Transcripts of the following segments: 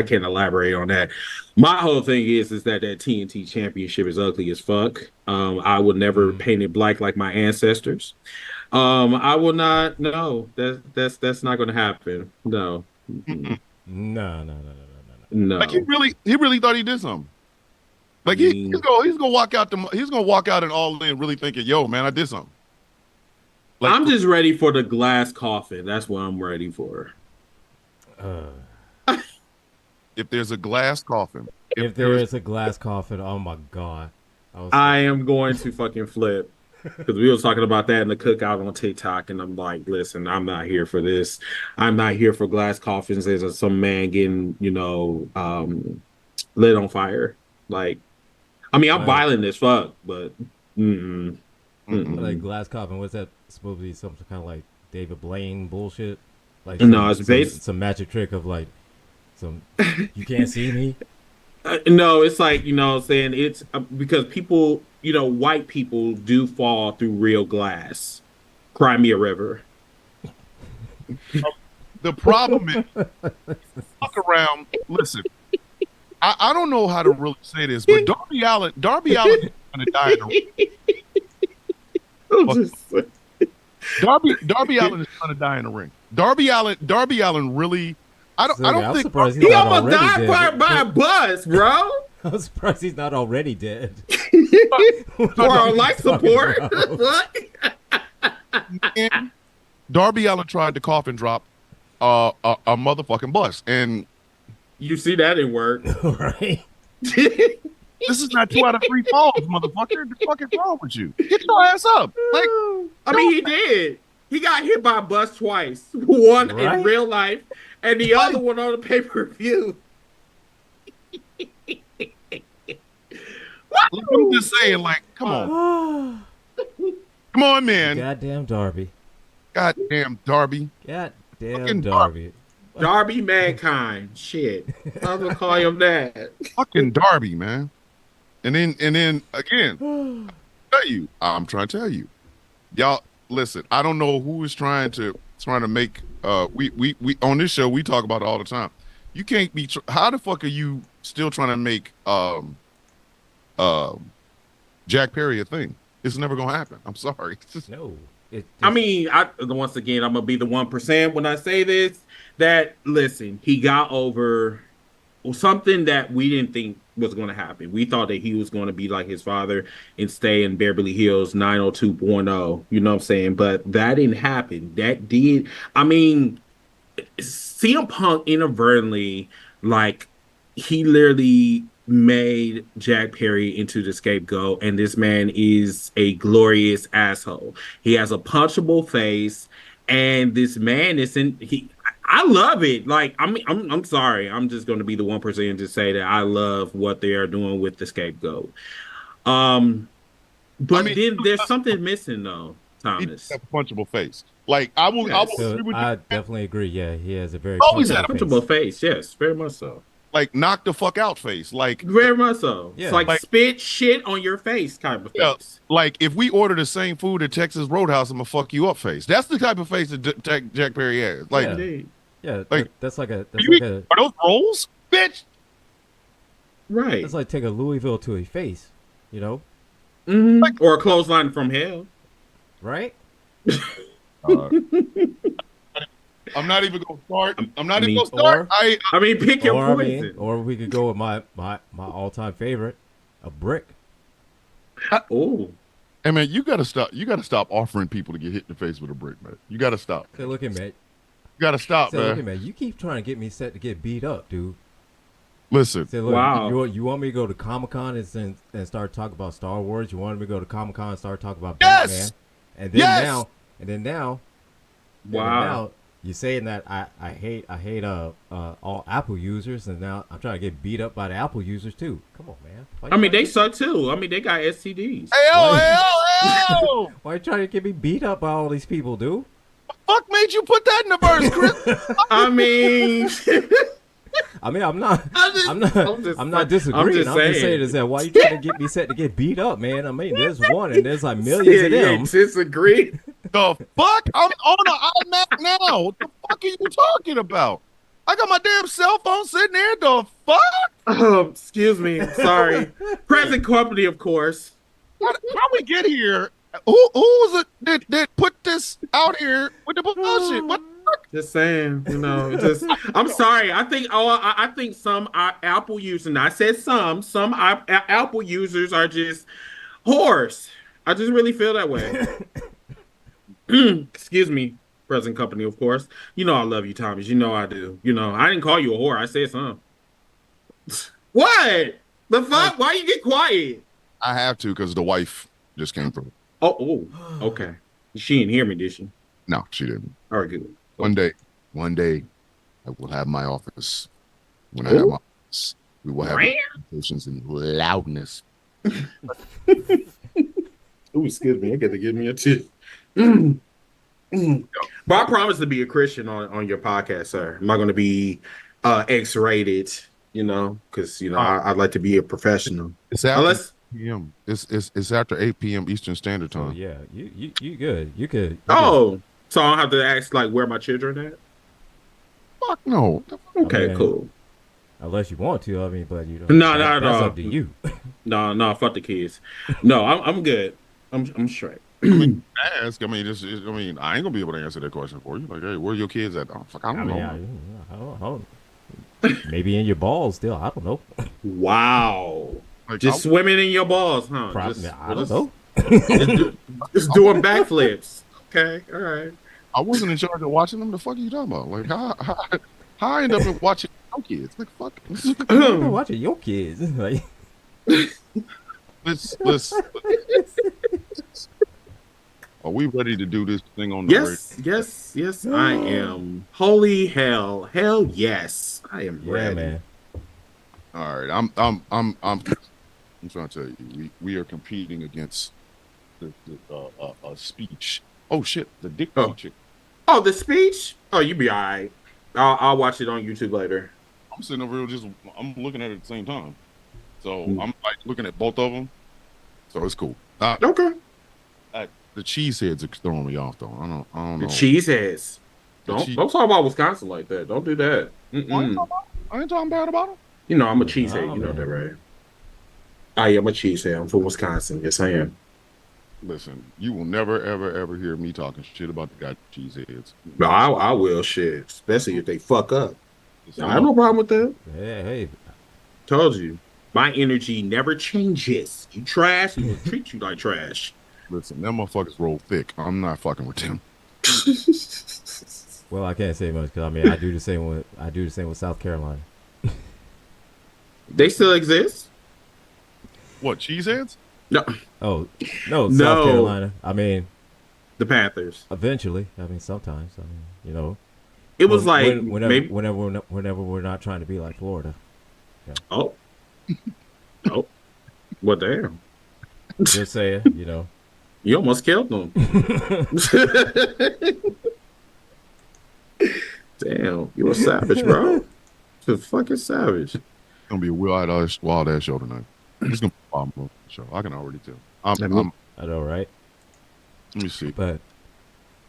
I can't elaborate on that. My whole thing is that TNT championship is ugly as fuck. I would never paint it black like my ancestors. I will not. No, that's not going to happen. No. Mm-mm. No, no, no, no, no, Like No. he really thought he did something. I Like mean, he's gonna walk out he's gonna walk out and all in really thinking, yo, man, I did something. Like I'm just ready for the glass coffin. That's what I'm ready for. no. if there's a glass coffin, If there is a glass coffin, oh my god, I am going to fucking flip. Because we was talking about that in the cookout on TikTok, and I'm like, listen, I'm not here for this. I'm not here for glass coffins as some man getting, lit on fire. Like, I mean, I'm like violent as fuck, but mm-mm, like mm-mm. glass coffin. What's that supposed to be? Some kind of like David Blaine bullshit? Like No, it's based. some magic trick of like some you can't see me. No, it's like, what I'm saying, it's because people, white people do fall through real glass. Cry me a river. the problem is fuck around. Listen, I don't know how to really say this, but Darby Allen is gonna die in the ring. I'm just saying. Darby Allen is gonna die in the ring. Darby Allen really. I don't I'm think surprised he's He not almost already died dead. by a bus, bro. I'm surprised he's not already dead. For our life support. Talking What? man, Darby Allen tried to coffin drop a motherfucking bus, and You see that didn't work. right? this is not 2 out of 3 falls, motherfucker. The fuck is wrong with you? Get your ass up. Like, I mean, he did. He got hit by a bus twice. One Right? in real life, and the other one on the pay-per-view. I'm just saying, like, come on, man. Goddamn Darby. Goddamn Darby. Goddamn Fucking Darby. Darby Mankind. Shit. I'm gonna call him that. Fucking Darby, man. And then again, I'm trying to tell you, y'all. Listen, I don't know who is trying to make. We on this show we talk about it all the time. You can't be. How the fuck are you still trying to make Jack Perry a thing? It's never gonna happen. I'm sorry. It's just, No. I mean, once again, I'm gonna be the 1% when I say this. That listen, he got over something that we didn't think was going to happen. We thought that he was going to be like his father and stay in Beverly Hills 90210. You know what I'm saying? But that didn't happen. That did. I mean, CM Punk inadvertently, like, he literally made Jack Perry into the scapegoat, and this man is a glorious asshole. He has a punchable face, and this man isn't. I love it. Like, I mean, I'm sorry. I'm just going to be the 1% to say that I love what they are doing with the scapegoat. But I mean, then there's something missing though, he Thomas. has a punchable face. Like I will So agree with I you. definitely agree. Yeah, he has a very Always punchable had a Punchable face. face, yes, very much so. Like knock the fuck out face. Like Very much so. Yeah. It's like, Like- spit shit on your face type of Yeah. face. like if we order the same food at Texas Roadhouse, I'm gonna fuck you up face. That's the type of face that Jack Perry has. Like, Yeah. Indeed. Yeah, Like, that's like a that's you like eat- a are those rolls, bitch? Right. that's like take a Louisville to a face, you know, Mhm. Or a clothesline from hell. right? I'm not even gonna start. I'm not I even mean, gonna start. or- I mean, pick your Or I poison. mean, or we could go with my all-time favorite, a brick. Oh, Hey man, you gotta stop. You gotta stop offering people to get hit in the face with a brick, man. You gotta stop. Say, look at me. You gotta stop, Say, look at man. me. You keep trying to get me set to get beat up, dude. Listen, Say, look, Wow. you want me to go to Comic-Con and start talking about Star Wars? You want me to go to Comic-Con and start talking about Yes! Batman? And then Yes! now, and then now, wow. you're saying that I hate all Apple users, and now I'm trying to get beat up by the Apple users too. Come on, man. I mean, they suck too. I mean, they got STDs. Why you trying to get me beat up by all these people, dude? Fuck made you put that in the verse, Chris? I mean, I mean, I'm not I'm disagreeing. I'm just saying is that why you trying to get me set to get beat up, man? I mean, there's one and there's like millions of them. disagree. The fuck? I'm on an iMac now. What the fuck are you talking about? I got my damn cell phone sitting there. The fuck? Excuse me. Sorry. Present company, of course. How we get here? Who was it that put this out here with the bullshit? What? Just saying, just I'm sorry. I think some Apple users, and I said some Apple users are just whores. I just really feel that way. Excuse me, present company, of course. You know I love you, Thomas. You know I do. I didn't call you a whore. I said some. What? The fuck? Why you get quiet? I have to because the wife just came through. Oh, okay. She didn't hear me, did she? No, she didn't. All right, good. One day, I will have my office. When I have my office, we will have conversations in loudness. Ooh, excuse me. I got to give me a tip. But I promise to be a Christian on your podcast, sir. I'm not going to be X-rated, because I'd like to be a professional. It's after 8 p.m. It's after 8 p.m. Eastern Standard Time. Oh, yeah, you good. You could. So I don't have to ask where my children at? Fuck no. Okay, cool. Unless you want to, but you don't. No. That's up to you. No, fuck the kids. No, I'm good. I'm straight. Ask. I ain't gonna be able to answer that question for you. Like, hey, where are your kids at? Oh, fuck, I don't know. I don't. Maybe in your balls still. I don't know. Wow. Just swimming in your balls, huh? I don't know. Just doing backflips. Okay, all right. I wasn't in charge of watching them. The fuck are you talking about? Like, how I end up watching your kids? Like, fuck. I'm watching your kids. Like, let's. Are we ready to do this thing on the radio? Yes, I am. Holy hell, yes, I am ready. Man. All right, I'm trying to tell you, we are competing against a speech. Oh shit, the dick chick. Oh, the speech? Oh, you be all right. I'll watch it on YouTube later. I'm sitting over here I'm looking at it at the same time, so I'm like looking at both of them. So it's cool. Okay. The cheeseheads are throwing me off though. I don't know. The cheeseheads. Don't talk about Wisconsin like that. Don't do that. I ain't talking bad about them. I'm a cheesehead. You know that, right? I am a cheesehead. I'm from Wisconsin. Yes, I am. Listen, you will never, ever, ever hear me talking shit about the goddamn cheeseheads. No, I will shit, especially if they fuck up. I have no problem with that. Hey. Told you. My energy never changes. You trash, he will treat you like trash. Listen, them motherfuckers roll thick. I'm not fucking with them. Well, I can't say much because I do the same with South Carolina. They still exist? What, cheeseheads? No. Oh no, South Carolina. The Panthers. Eventually, sometimes. It was whenever we're not trying to be like Florida. Yeah. Oh. Well, damn. Just saying, You almost killed them. Damn, you a savage, bro. You're fucking savage. It's gonna be a wild ass show tonight. It's gonna be a bomb show. I can already tell. I know, right? Let me see. But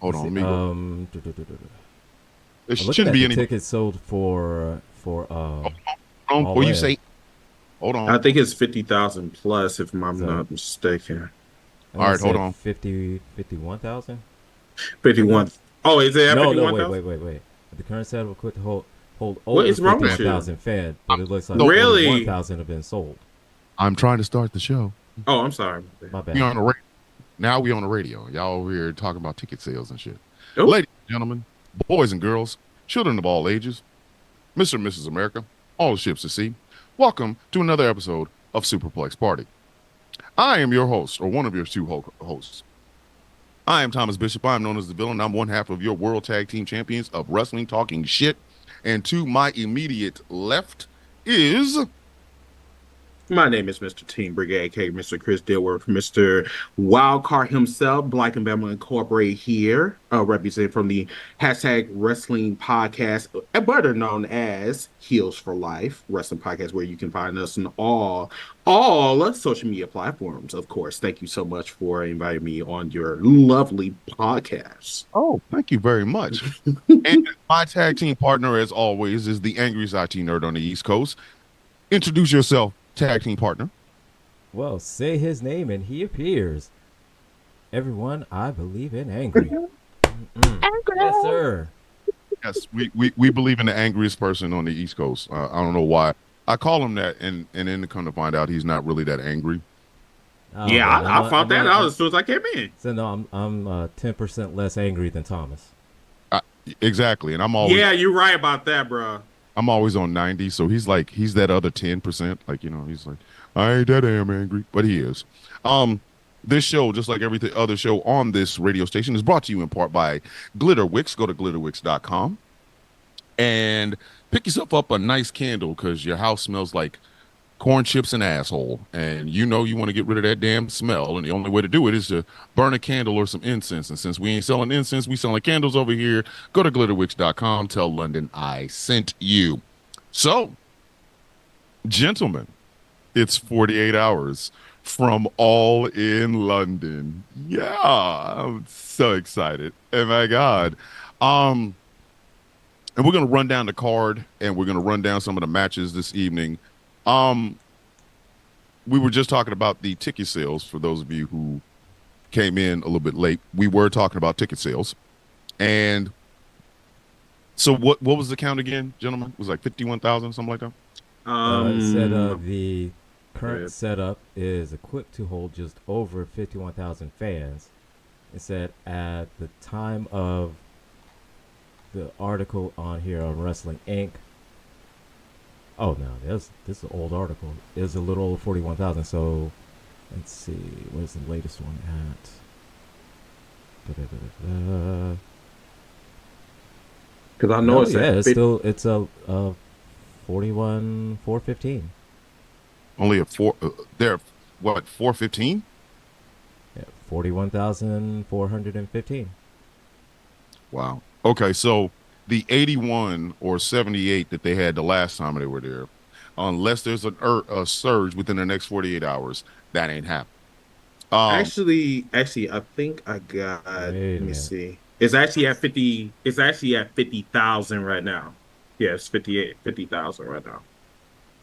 hold on. There shouldn't be any tickets sold for. Before you say, hold on. I think it's 50,000 plus, if I'm not mistaken. All right, hold on. 51,000. 51. Oh, is it? No, wait. The current setup could hold over 51,000 fans, but it looks like really 1,000 have been sold. I'm trying to start the show. Oh, I'm sorry. My bad. We on the now we on the radio. Y'all over here talking about ticket sales and shit. Ooh. Ladies and gentlemen, boys and girls, children of all ages, Mr. and Mrs. America, all ships at sea, welcome to another episode of Super Plex Party. I am your host, or one of your two hosts. I am Thomas Bishop. I am known as the Villain. I'm one half of your World Tag Team Champions of Wrestling Talking Shit. And to my immediate left is... My name is Mr. Team Brigade, aka Mr. Chris Dilworth, Mr. Wildcard himself, Black and Bama Incorporated here, representing from the hashtag Wrestling Podcast, better known as Heels for Life Wrestling Podcast, where you can find us on all social media platforms. Of course, thank you so much for inviting me on your lovely podcast. Oh, thank you very much. And my tag team partner, as always, is the angriest IT nerd on the East Coast. Introduce yourself, tag team partner. Well, say his name and he appears. Everyone, I believe in angry. Angry. Yes, sir. Yes, we believe in the angriest person on the East Coast. I don't know why. I call him that, and then to come to find out, he's not really that angry. Oh, Yeah, man, I found that out as soon as I came in. So no, I'm 10% less angry than Thomas. Exactly, and I'm always you're right about that, bro. I'm always on 90, so he's that other 10%. Like, he's like, I ain't that damn angry, but he is. This show, just like every other show on this radio station, is brought to you in part by Glitterwix. Go to glitterwix.com and pick yourself up a nice candle because your house smells like corn chips and asshole, and you want to get rid of that damn smell, and the only way to do it is to burn a candle or some incense. And since we ain't selling incense, we selling candles over here. Go to glitterwix.com, tell London I sent you. So, gentlemen, it's 48 hours from All in London. Yeah, I'm so excited. Oh my god. And we're gonna run down the card, and we're gonna run down some of the matches this evening. We were just talking about the ticket sales for those of you who came in a little bit late. We were talking about ticket sales. And so what was the count again, gentlemen? It was like 51,000, something like that? It said the current setup is equipped to hold just over 51,000 fans. It said at the time of the article on here on Wrestling Inc. Oh no, this is an old article. It's a little over 41,000. So let's see, where's the latest one at? Because I know it's a 41,415. Only a four. They're what, 415? Yeah, 41,415. Wow. Okay, so the 81 or 78 that they had the last time they were there, unless there's a surge within the next 48 hours, that ain't happening. Actually, I think I got. Let me see. It's actually at 50. It's actually at 50,000 right now. Yeah, it's 50,000 right now.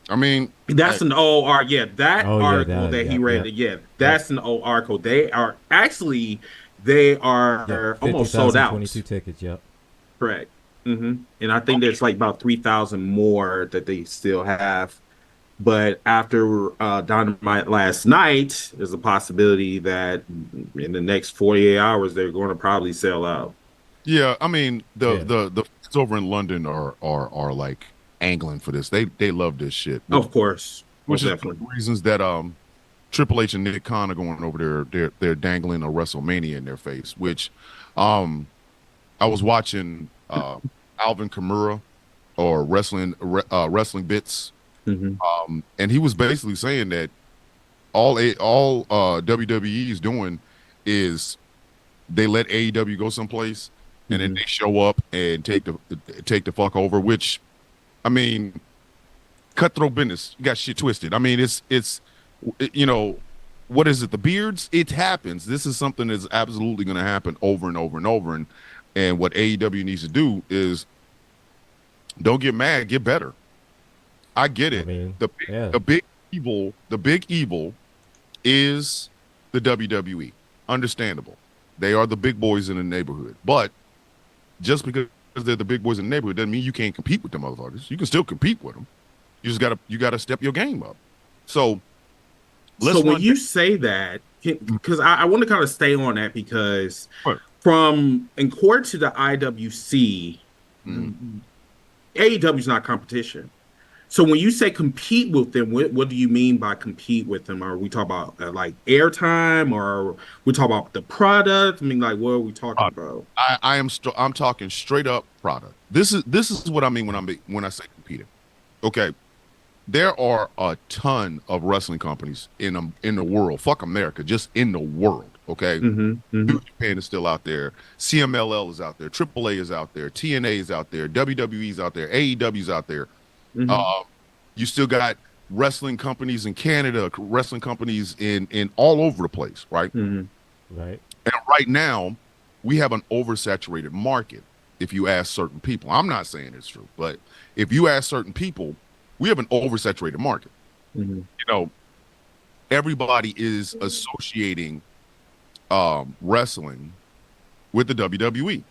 I mean, that's an old article. Yeah, that article that he read. Yeah, that's an old article. They are almost sold out. 22 tickets. Yep. Correct. And I think there's like about 3,000 more that they still have. But after Dynamite last night, there's a possibility that in the next 48 hours they're going to probably sell out. Yeah, I mean the fans over in London are like angling for this. They love this shit. Of course, which is definitely the reasons that Triple H and Nick Khan are going over there. They're dangling a WrestleMania in their face. Which I was watching Alvin Kamara or wrestling bits. And he was basically saying that all WWE is doing is they let AEW go someplace and then they show up and take the fuck over, which, I mean, cutthroat business. You got shit twisted. I mean, it's what is it? The beards? It happens. This is something that's absolutely going to happen over and over and over. And what AEW needs to do is don't get mad, get better. I get it. I mean, the big evil is the WWE. Understandable. They are the big boys in the neighborhood. But just because they're the big boys in the neighborhood doesn't mean you can't compete with them motherfuckers. You can still compete with them. You just gotta step your game up. So when you say that, because I want to kind of stay on that, because from according to the IWC, AEW is not competition. So when you say compete with them, what do you mean by compete with them? Are we talking about like airtime, or we talk about the product? I mean, like, what are we talking about? I'm talking straight up product. This is what I mean when I say competing. Okay, there are a ton of wrestling companies in the world. Fuck America, just in the world. Okay, New Japan is still out there. CMLL is out there. AAA is out there. TNA is out there. WWE is out there. AEW is out there. You still got wrestling companies in Canada, wrestling companies in all over the place, right? Right. And right now, we have an oversaturated market. If you ask certain people, I'm not saying it's true, but if you ask certain people, we have an oversaturated market. You know, everybody is associating wrestling with the WWE,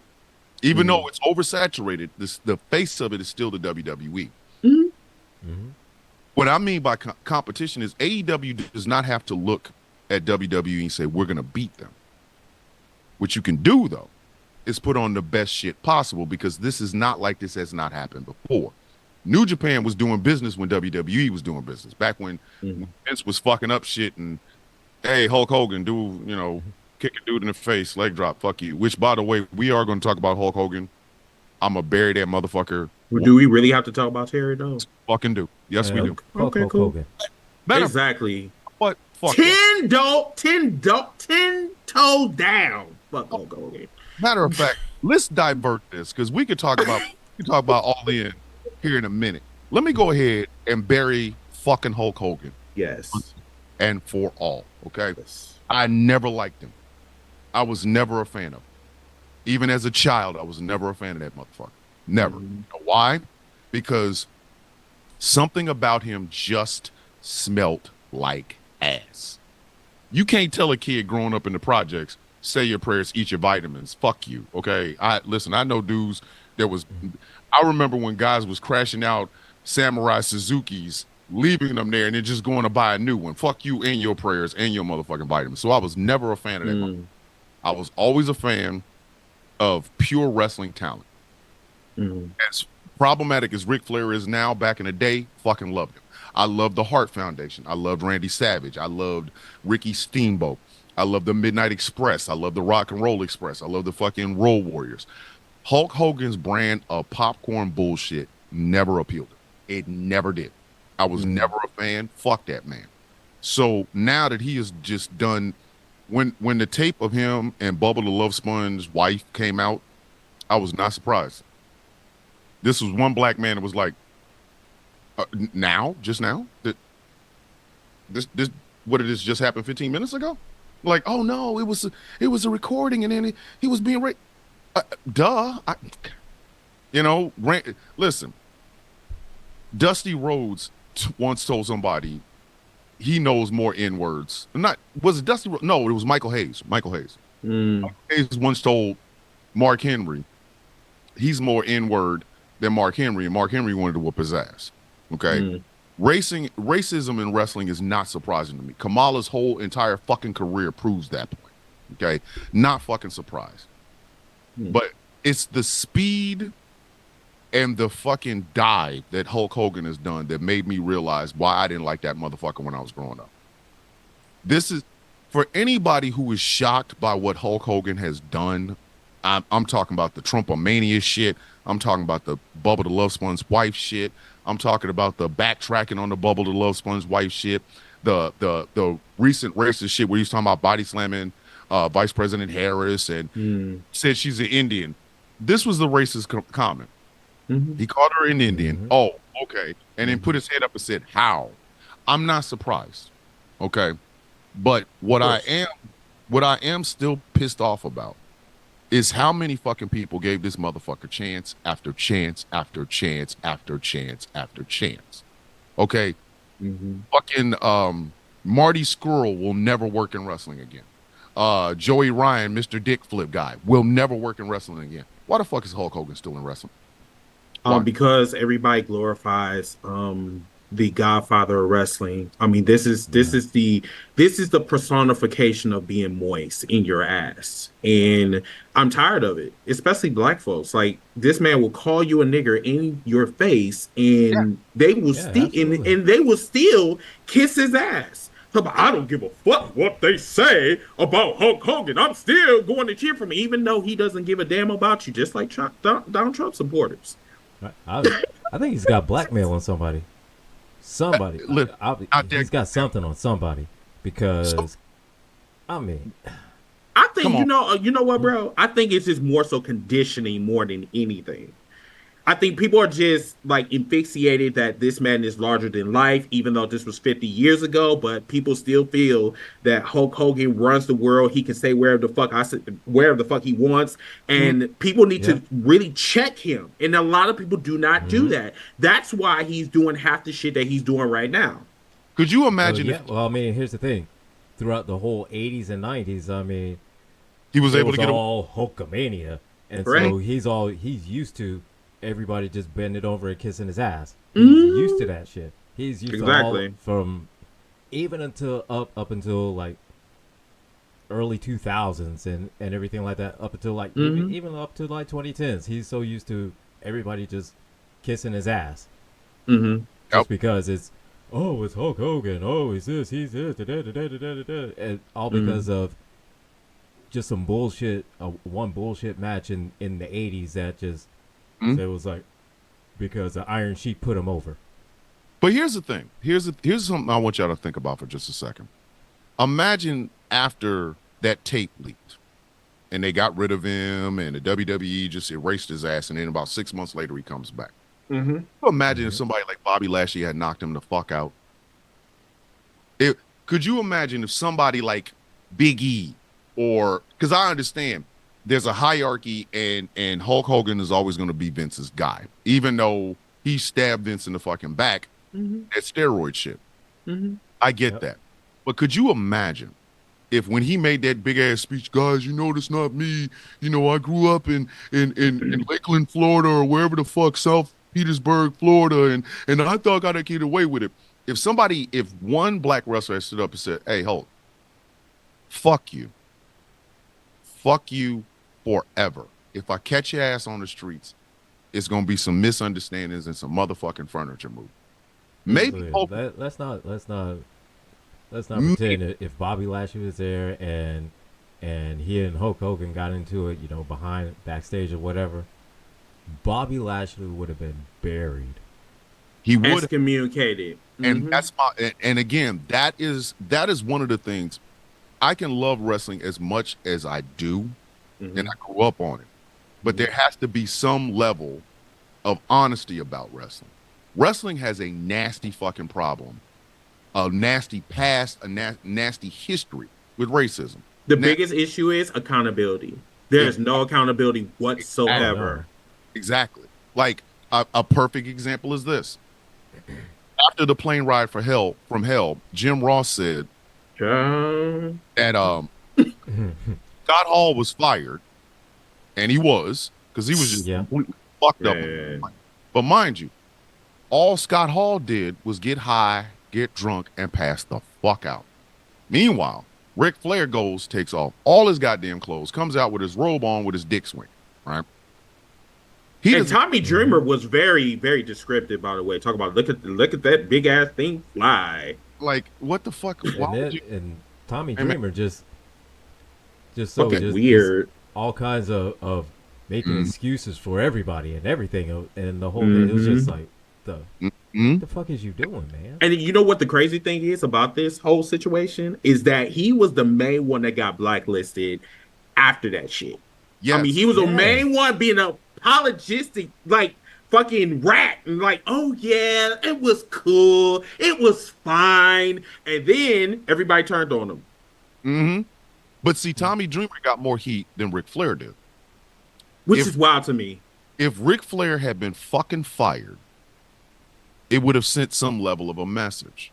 even though it's oversaturated. The face of it is still the WWE. What I mean by competition is AEW does not have to look at WWE and say we're going to beat them. What you can do though is put on the best shit possible, because this is not like this has not happened before. New Japan was doing business when WWE was doing business. Back when Vince was fucking up shit and, hey, Hulk Hogan, kick a dude in the face, leg drop, fuck you. Which, by the way, we are going to talk about Hulk Hogan. I'm going to bury that motherfucker. Well, do we really have to talk about Terry, though? Fucking do. Yes, we do. Okay, cool. Exactly. What? Fuck 10 toes down. Fuck Hulk Hogan. Matter of fact, let's divert this, because we could talk about All In here in a minute. Let me go ahead and bury fucking Hulk Hogan. Yes. And for all, okay? Yes. I never liked him. I was never a fan of him. Even as a child, I was never a fan of that motherfucker. Never. You know why? Because something about him just smelt like ass. You can't tell a kid growing up in the projects, say your prayers, eat your vitamins. Fuck you, okay? I know dudes I remember when guys was crashing out Samurai Suzukis, leaving them there and then just going to buy a new one. Fuck you and your prayers and your motherfucking vitamins. So I was never a fan of that. I was always a fan of pure wrestling talent. As problematic as Ric Flair is now, back in the day, fucking loved him. I loved the Hart Foundation. I loved Randy Savage. I loved Ricky Steamboat. I loved the Midnight Express. I loved the Rock and Roll Express. I loved the fucking Road Warriors. Hulk Hogan's brand of popcorn bullshit never appealed to me. It never did. I was never a fan. Fuck that man. So now that he has just done, when the tape of him and Bubba the Love Sponge's wife came out, I was not surprised. This was one black man that was like, just now? What did this just happen 15 minutes ago? Like, oh no, it was a recording and then he was being raped. Listen, Dusty Rhodes once told somebody he knows more N-words. Was it Dusty? No, it was Michael Hayes. Michael Hayes once told Mark Henry he's more N-word than Mark Henry, and Mark Henry wanted to whoop his ass. Okay? Racism in wrestling is not surprising to me. Kamala's whole entire fucking career proves that point. Okay? Not fucking surprised. But it's the speed and the fucking dive that Hulk Hogan has done that made me realize why I didn't like that motherfucker when I was growing up. This is, for anybody who is shocked by what Hulk Hogan has done, I'm talking about the Trumpomania shit. I'm talking about the Bubba the Love Sponge's wife shit. I'm talking about the backtracking on the Bubba the Love Sponge's wife shit. The recent racist shit where he's talking about body slamming Vice President Harris and said she's an Indian. This was the racist comment. He called her an Indian. Oh, okay. And then put his head up and said, how? I'm not surprised. Okay. But what I am still pissed off about is how many fucking people gave this motherfucker chance after chance after chance after chance after chance. Okay. Fucking Marty Scurll will never work in wrestling again. Joey Ryan, Mr. Dick Flip guy, will never work in wrestling again. Why the fuck is Hulk Hogan still in wrestling? Because everybody glorifies the Godfather of wrestling. I mean, this is the personification of being moist in your ass, and I'm tired of it. Especially black folks. Like, this man will call you a nigger in your face, and they will they will still kiss his ass. I don't give a fuck what they say about Hulk Hogan. I'm still going to cheer for him, even though he doesn't give a damn about you, just like Donald Trump supporters. I think he's got blackmail on somebody. somebody. Look, He's got something on somebody because I mean, I think come on. you know what, bro? I think it's just more so conditioning more than anything. I think people are just like asphyxiated that this man is larger than life, even though this was 50 years ago. But people still feel that Hulk Hogan runs the world. He can say wherever the fuck he wants, Mhm. and people need yeah. to really check him. And a lot of people do not do Mm-hmm. that. That's why he's doing half the shit that he's doing right now. Could you Well, imagine if yeah. Well, I mean, here's the thing. Throughout the whole '80s and '90s, I mean, he was it able was to get away? all Hulkamania, and Correct. so he's used to everybody just bending over and kissing his ass. He's used to Mm, that shit. He's used to all exactly. from even until up until like early 2000s and everything like that up until like Hmm. even up to like 2010s. He's so used to everybody just kissing his ass Hmm. Yep. just because it's Hulk Hogan. Oh, he's this, da, da, da, da, da, da, da, and all Hmm. because of just some bullshit, one bullshit match in the '80s that just Mhm. it was like because the Iron Sheik put him over. But here's the thing. Here's something I want y'all to think about for just a second. Imagine after that tape leaked and they got rid of him and the WWE just erased his ass, and then about 6 months later he comes back. Hmm. Imagine if Mm-hmm. somebody like Bobby Lashley had knocked him the fuck out. Could you imagine if somebody like Big E, or because I understand there's a hierarchy, and Hulk Hogan is always going to be Vince's guy, even though he stabbed Vince in the fucking back. Hmm. That steroid shit. Hmm. I get Yep. that. But could you imagine if when he made that big ass speech, guys, that's not me. I grew up in Lakeland, Florida, or wherever the fuck, South Petersburg, Florida, and I thought I could get away with it. If one black wrestler had stood up and said, "Hey, Hulk, fuck you. Fuck you forever. If I catch your ass on the streets, it's gonna be some misunderstandings and some motherfucking furniture move." Maybe So Hulk, let's not maybe, pretend if Bobby Lashley was there and he and Hulk Hogan got into it, behind backstage or whatever, Bobby Lashley would have been buried. he would. Excommunicated. And Hmm. that's and again, that is one of the things. I can love wrestling as much as I do, and Hmm. I grew up on it. But there has to be some level of honesty about wrestling. Wrestling has a nasty fucking problem, a nasty past, a nasty history with racism. The Now, biggest issue is accountability. There is no accountability Oh exactly, no. whatsoever. exactly. Like a perfect example is this. After the plane ride from hell, Jim Ross said Child. that Scott Hall was fired, and he was, because he was just Yeah. completely fucked up. Man. But mind you, all Scott Hall did was get high, get drunk, and pass the fuck out. Meanwhile, Ric Flair goes, takes off all his goddamn clothes, comes out with his robe on with his dick swing, right? He And doesn't Tommy Mm-hmm. Dreamer was very, very descriptive, by the way. Talk about look at that big ass thing fly. like what the fuck? Why would you? And Tommy Hey, man, Dreamer Fucking just weird. all kinds of making mm, excuses for everybody and everything and the whole thing. It was just Hmm. like the mm, the fuck is you doing, man? And you know what the crazy thing is about this whole situation is that he was the main one that got blacklisted after that shit. I mean, he yes, was the Yeah. main one being apologistic, like fucking rat, and like, oh yeah, it was cool, it was fine, and then everybody turned on him. hmm But see, Tommy Dreamer got more heat than Ric Flair did. Which If is wild to me. if Ric Flair had been fucking fired, it would have sent some level of a message.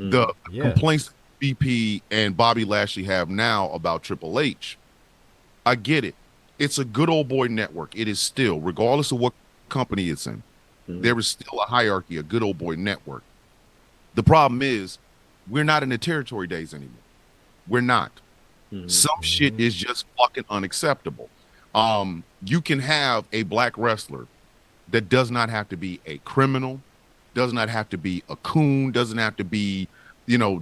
Mm. The Yeah. complaints BP and Bobby Lashley have now about Triple H, I get it. It's a good old boy network. It is still, regardless of what company it's in, Mm. there is still a hierarchy, a good old boy network. The problem is, we're not in the territory days anymore. We're not. Mm. Some shit Mm-hmm. is just fucking unacceptable. You can have a black wrestler that does not have to be a criminal, does not have to be a coon, doesn't have to be,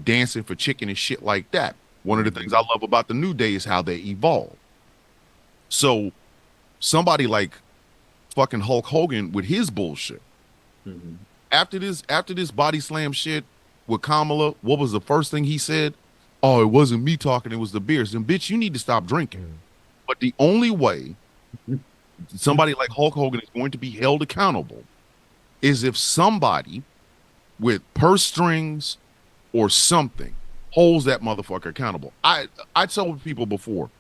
dancing for chicken and shit like that. One of the things I love about the New Day is how they evolve. So somebody like fucking Hulk Hogan with his bullshit, Mm. after this body slam shit with Kamala, what was the first thing he said? Oh, it wasn't me talking, it was the beers. And bitch, you need to stop drinking. Mm. But the only way somebody like Hulk Hogan is going to be held accountable is if somebody with purse strings or something holds that motherfucker accountable. I told people before,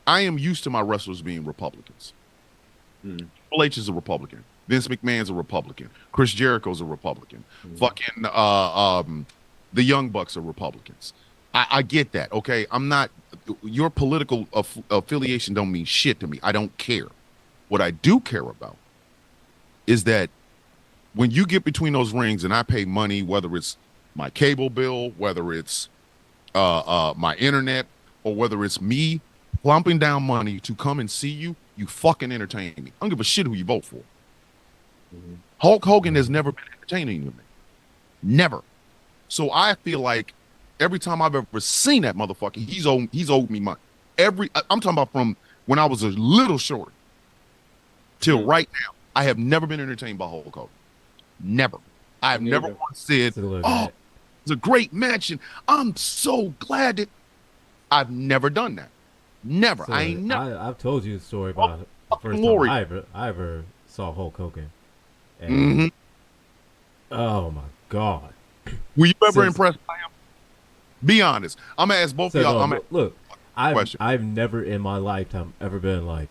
I am used to my wrestlers being Republicans. Triple H is a Republican. Vince McMahon's a Republican. Chris Jericho's a Republican. Fucking the Young Bucks are Republicans. I get that. Okay, I'm not. Your political affiliation don't mean shit to me. I don't care. What I do care about is that when you get between those rings and I pay money, whether it's my cable bill, whether it's my internet, or whether it's me plumping down money to come and see you, you fucking entertain me. I don't give a shit who you vote for. Hulk Hogan has never been entertaining to me. Never. So I feel like every time I've ever seen that motherfucker, he's owed me money. I'm talking about from when I was a little short till right now. I have never been entertained by Hulk Hogan. Never. I have never once said, "Oh, it's a great match," and I'm so glad that I've never done that. Never. So I ain't never. I've told you the story about the first time I ever saw Hulk Hogan. And, oh my God. Were you ever impressed by him? Be honest. I'm gonna ask both of y'all. Look, I've never in my lifetime ever been like,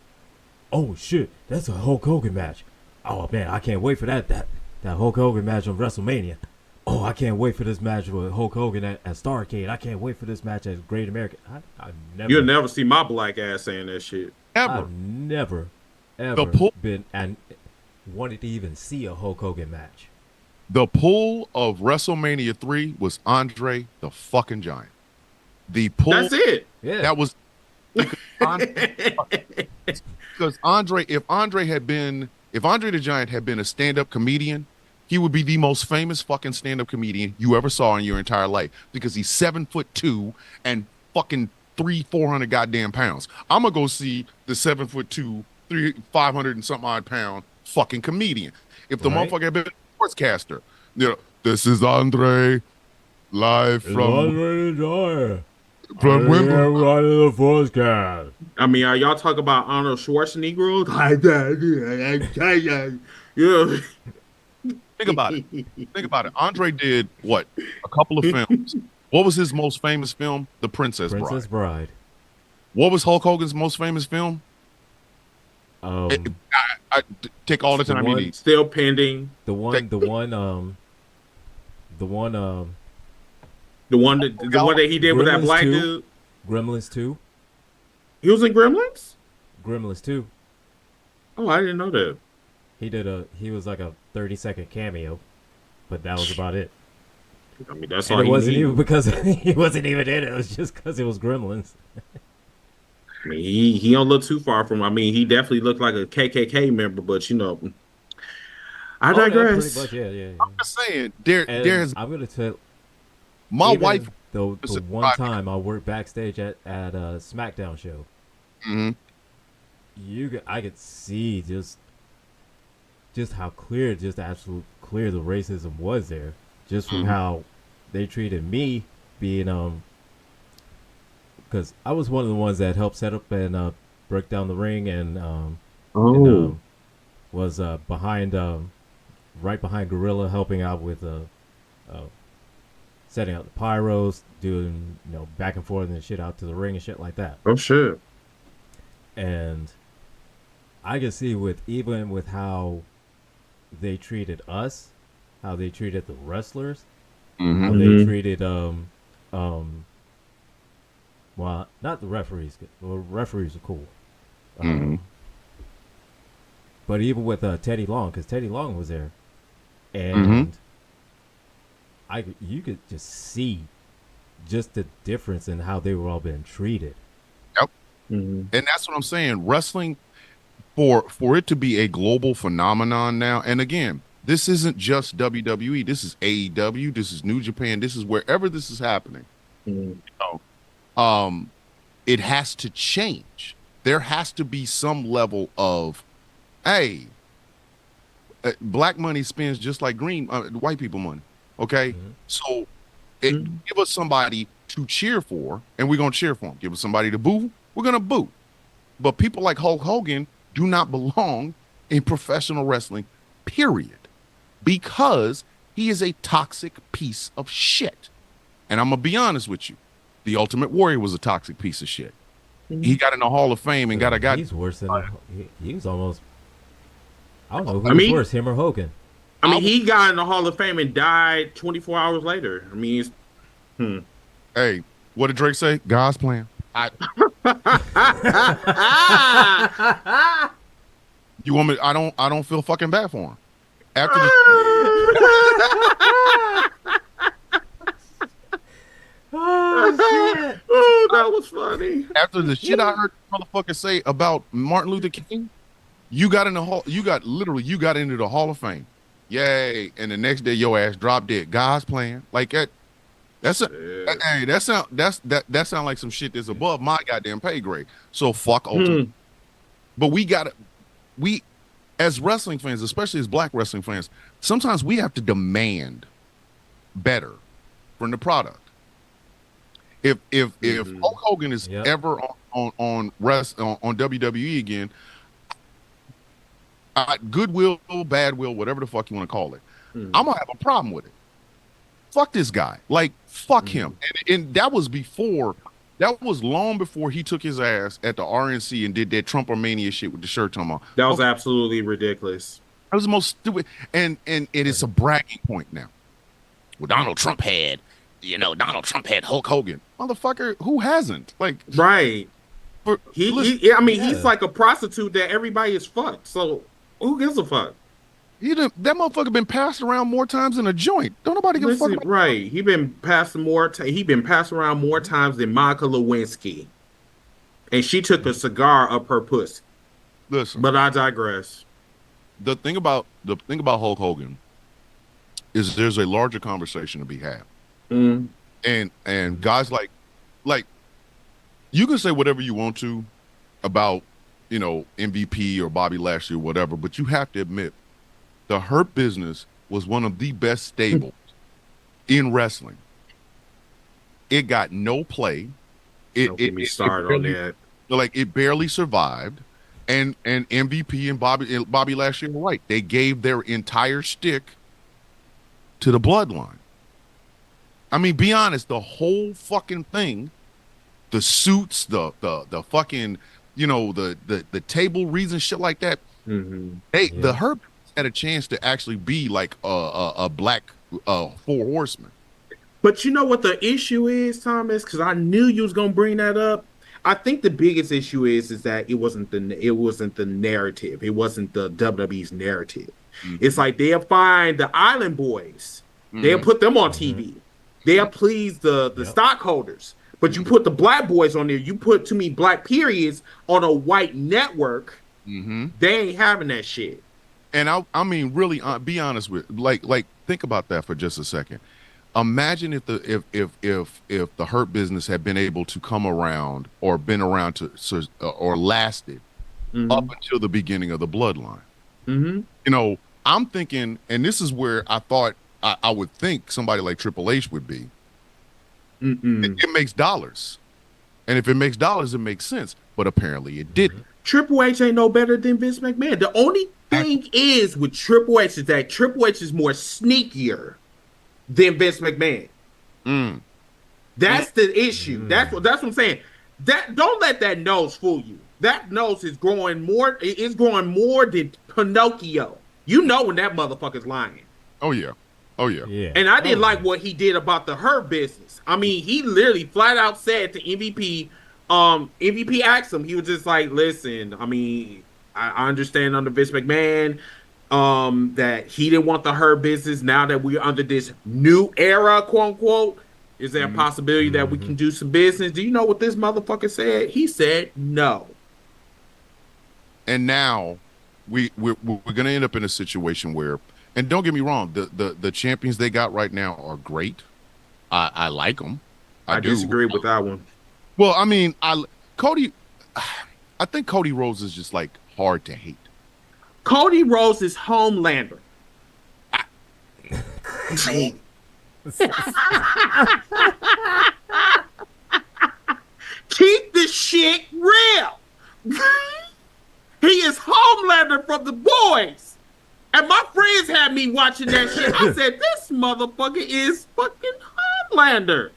oh shit, that's a Hulk Hogan match. Oh man, I can't wait for that Hulk Hogan match on WrestleMania. Oh, I can't wait for this match with Hulk Hogan at Starrcade. I can't wait for this match at Great American. I've never. You'll never see my black ass saying that shit. Ever. I've never, ever been and wanted to even see a Hulk Hogan match. The pull of WrestleMania 3 was Andre the fucking Giant. The pull. That's it. Yeah. That was because Andre, if Andre the Giant had been a stand-up comedian, he would be the most famous fucking stand-up comedian you ever saw in your entire life because he's 7'2" and fucking 400 goddamn pounds. I'm gonna go see the 7'2", 500 and something odd pound fucking comedian. If the motherfucker had been a sportscaster, you know, this is Andre live from Wimbledon. I mean, are y'all talking about Arnold Schwarzenegger? Yeah. Think about it. Think about it. Andre did what? A couple of films. What was his most famous film? The Princess Bride. What was Hulk Hogan's most famous film? I take all the time you need. Still pending. The one that he did Gremlins with that black 2? dude. Gremlins 2. He was in Gremlins? Gremlins 2. Oh, I didn't know that. He was like a 30-second cameo, but that was about it. I mean, that's and all it wasn't needed. even because he wasn't even in it. It was just because it was Gremlins. I mean, he don't look too far from. I mean, he definitely looked like a KKK member, but you know, I digress. Pretty much, yeah. I'm just saying, there's. I'm gonna tell my wife. The one time I worked backstage at a SmackDown show, I could see just how clear, just absolute clear the racism was there, just from how they treated me being because I was one of the ones that helped set up and break down the ring and was behind right behind Gorilla, helping out with setting up the pyros, doing back and forth and shit out to the ring and shit like that. Oh shit! And I can see even with how they treated us, how they treated the wrestlers, how they treated well, not the referees. The referees are cool. But even with Teddy Long, because Teddy Long was there, and you could just see just the difference in how they were all being treated. Yep. And that's what I'm saying. Wrestling, for it to be a global phenomenon now, and again, this isn't just WWE. This is AEW. This is New Japan. This is wherever this is happening. It has to change. There has to be some level of, hey, black money spends just like green white people money. Okay, so give us somebody to cheer for, and we're gonna cheer for them. Give us somebody to boo, we're gonna boo. But people like Hulk Hogan do not belong in professional wrestling, period, because he is a toxic piece of shit. And I'm gonna be honest with you, the Ultimate Warrior was a toxic piece of shit. He got in the Hall of Fame and got a guy. He's worse than he was almost. I don't know who was worse, him or Hogan. I mean, he got in the Hall of Fame and died 24 hours later. I mean, Hey, what did Drake say? God's plan. You want me? I don't feel fucking bad for him. After the oh, that was funny. After the shit I heard motherfuckers say about Martin Luther King, you got into the Hall of Fame. Yay. And the next day your ass dropped dead. God's plan. Like that. That sound like some shit that's above my goddamn pay grade. So fuck Ultimate. But we as wrestling fans, especially as black wrestling fans, sometimes we have to demand better from the product. If Hulk Hogan is ever on WWE again, goodwill, bad will, whatever the fuck you want to call it, I'm gonna have a problem with it. Fuck this guy. Like, fuck him. And that was long before he took his ass at the RNC and did that Trump-mania shit with the shirt on. That was absolutely ridiculous. That was the most stupid. And it is a bragging point now. Well, Donald Trump had Hulk Hogan. Motherfucker, who hasn't? Like, right. He's like a prostitute that everybody is fucked. So who gives a fuck? That motherfucker been passed around more times than a joint. Don't nobody give a fuck about right. He been passed around more times than Monica Lewinsky. And she took a cigar up her pussy. Listen. But I digress. The thing about Hulk Hogan is there's a larger conversation to be had. And guys like you can say whatever you want to about, MVP or Bobby Lashley or whatever, but you have to admit the Hurt Business was one of the best stables in wrestling. It got no play. Don't get me started on that. Like, it barely survived. And MVP and Bobby Lashley were right. They gave their entire shtick to the Bloodline. I mean, be honest, the whole fucking thing, the suits, the fucking, the table reads and shit like that. The Hurt had a chance to actually be like a black Four Horsemen. But you know what the issue is, Thomas? Because I knew you was gonna bring that up. I think the biggest issue is that it wasn't the narrative. It wasn't the WWE's narrative. It's like they'll find the Island Boys. They'll put them on TV. They'll please the stockholders. But you put the black boys on there. You put too many black periods on a white network. They ain't having that shit. And I mean, really, be honest with, like, think about that for just a second. Imagine if the Hurt Business had been able to come around or been around or lasted up until the beginning of the Bloodline. I'm thinking, and this is where I thought I would think somebody like Triple H would be. It makes dollars, and if it makes dollars, it makes sense. But apparently, it didn't. Triple H ain't no better than Vince McMahon. The only thing is with Triple H is that Triple H is more sneakier than Vince McMahon. That's the issue. That's what I'm saying. Don't let that nose fool you. That nose is growing more. It's growing more than Pinocchio. You know when that motherfucker's lying. Oh yeah. And I didn't like what he did about the Hurt Business. I mean, he literally flat out said to MVP. MVP asked him. He was just like, "Listen, I mean, I understand under Vince McMahon that he didn't want the Hurt Business. Now that we're under this new era, quote unquote, is there a possibility that we can do some business?" Do you know what this motherfucker said? He said no. And now we're gonna end up in a situation where, and don't get me wrong, the champions they got right now are great. I like them. I do. Disagree with that one. Well, I mean, I think Cody Rhodes is just like hard to hate. Cody Rhodes is Homelander. Keep this shit real. He is Homelander from The Boys. And my friends had me watching that shit. I said, this motherfucker is fucking Homelander.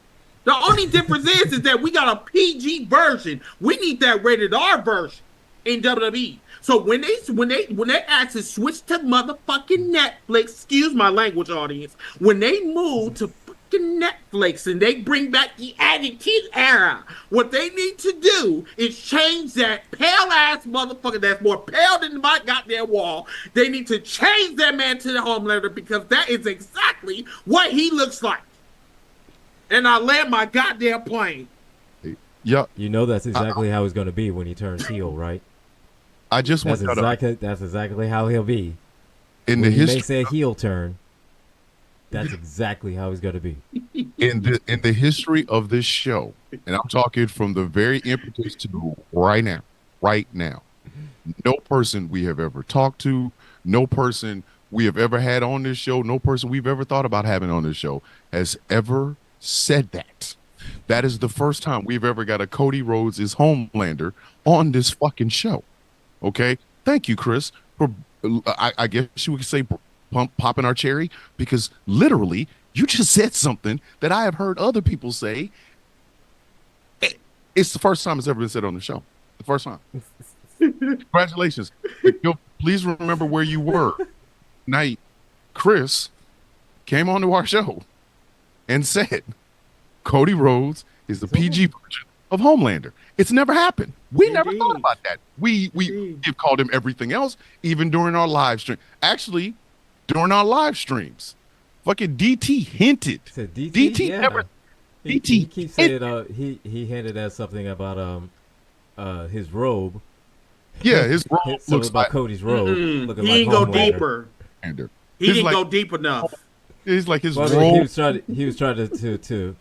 The only difference is that we got a PG version. We need that rated R version in WWE. So when they actually switch to motherfucking Netflix, excuse my language, audience, when they move to fucking Netflix and they bring back the Attitude Era, what they need to do is change that pale ass motherfucker that's more pale than my goddamn wall. They need to change that man to the Homelander because that is exactly what he looks like. And I land my goddamn plane. Yeah, you know that's exactly how he's going to be when he turns heel, right? I just want that's exactly how he'll be. In when the he history, makes a heel turn, that's exactly how he's going to be. In the history of this show, and I'm talking from the very impetus to right now, no person we have ever talked to, no person we have ever had on this show, no person we've ever thought about having on this show has ever said that. That is the first time we've ever got a Cody Rhodes is Homelander on this fucking show. Okay, thank you, Chris, for I guess you would say popping our cherry, because literally you just said something that I have heard other people say. It's the first time it's ever been said on the show. The first time. Congratulations. Please remember where you were. Night, Chris came onto our show and said Cody Rhodes is the PG version of Homelander. It's never happened. We never thought about that. We have called him everything else, even during our live stream. Actually, during our live streams, fucking DT hinted. DT yeah. never. He keeps saying he hinted at something about his robe. Yeah, his robe looks about like Cody's robe. Looking He like didn't go Homelander. deeper. He didn't go deep enough. He's like his robe. He was trying to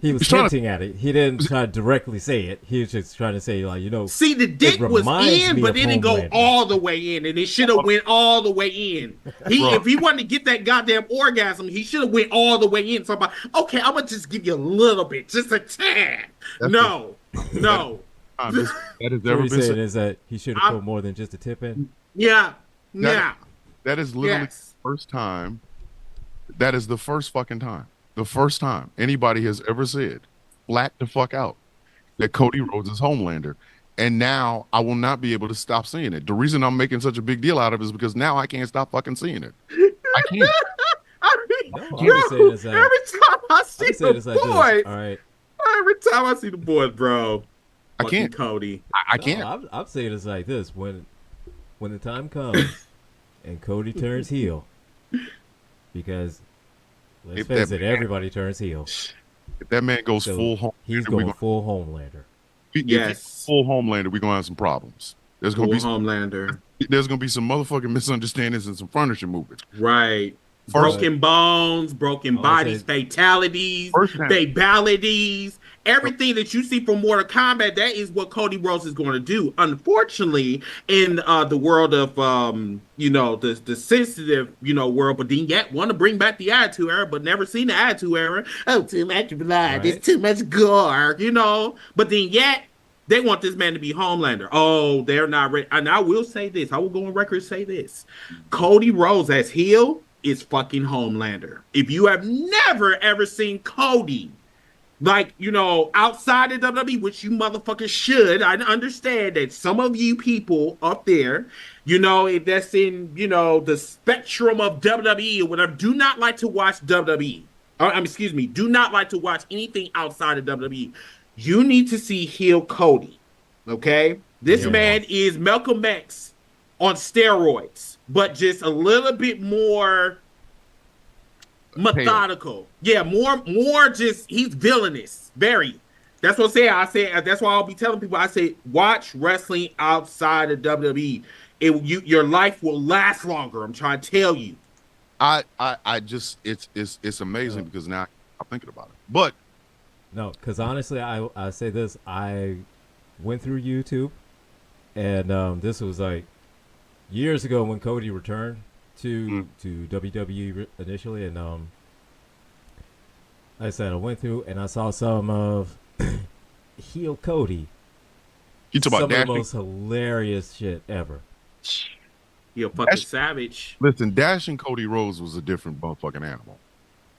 he was hinting at it. He didn't try to directly say it. He was just trying to say, like, you know. See, the dick was in, but it didn't go all the way in, and it should have went all the way in. If he wanted to get that goddamn orgasm, he should have went all the way in. So I'm like, okay, I'm gonna just give you a little bit, just a tad. No. That has ever been said. Is that he should have put more than just a tip in? Yeah. That is literally the first time. That is the first fucking time. The first time anybody has ever said flat the fuck out that Cody Rhodes is Homelander. And now I will not be able to stop seeing it. The reason I'm making such a big deal out of it is because now I can't stop fucking seeing it. I can't. Every time I see the boys, all right. Every time I see the boys, bro, I can't. Cody. I can't. I'm saying it's like this: when the time comes and Cody turns heel, because let's face it, everybody turns heel. If that man goes full home, he's going full Homelander. Yes, full Homelander. We're gonna have some problems. There's gonna be Homelander. There's gonna be some motherfucking misunderstandings and some furniture movements. Right. Broken bones, broken bodies, fatalities, fatalities, everything that you see from Mortal Kombat, that is what Cody Rhodes is going to do. Unfortunately, in the world of, the sensitive, world, but then yet want to bring back the Attitude Era, but never seen the Attitude Era. Oh, too much blood. Right. There's too much gore, But then yet, they want this man to be Homelander. Oh, they're not ready. And I will say this. I will go on record and say this. Cody Rhodes as heel is fucking Homelander. If you have never ever seen Cody, outside of WWE, which you motherfuckers should, I understand that some of you people up there, that's in, the spectrum of WWE or whatever, do not like to watch WWE. Do not like to watch anything outside of WWE. You need to see heel Cody, okay? This man is Malcolm X on steroids, but just a little bit more methodical. Yeah, more just, he's villainous. Very. That's what I say. That's why I'll be telling people, I say, watch wrestling outside of WWE. Your life will last longer. I'm trying to tell you. I just, it's amazing because now I'm thinking about it. But no, because honestly, I say this, I went through YouTube and this was like years ago when Cody returned to WWE initially, and like I said, I went through and I saw some of heel Cody. You talk Some about of the Dashing? most hilarious shit ever. He a fucking savage. Listen, Dashing Cody Rhodes was a different motherfucking animal.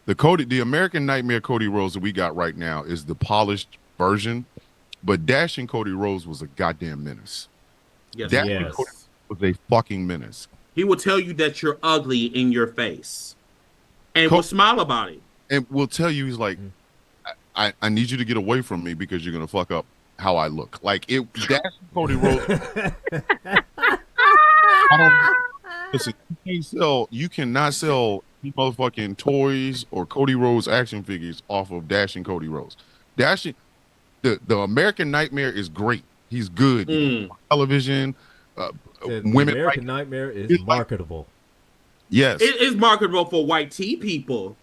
The American Nightmare Cody Rhodes that we got right now is the polished version, but Dashing Cody Rhodes was a goddamn menace. Yes, Dashing yes. Cody was a fucking menace. he will tell you that you're ugly in your face, and will smile about it. And will tell you, he's like, I need you to get away from me because you're gonna fuck up how I look. Like it, Dashing Cody Rhodes. I don't listen. You cannot sell motherfucking toys or Cody Rhodes action figures off of Dashing Cody Rhodes. Dashing, the American Nightmare is great. He's good. Television, women. American Nightmare is marketable. Yes, It is marketable for white tea people,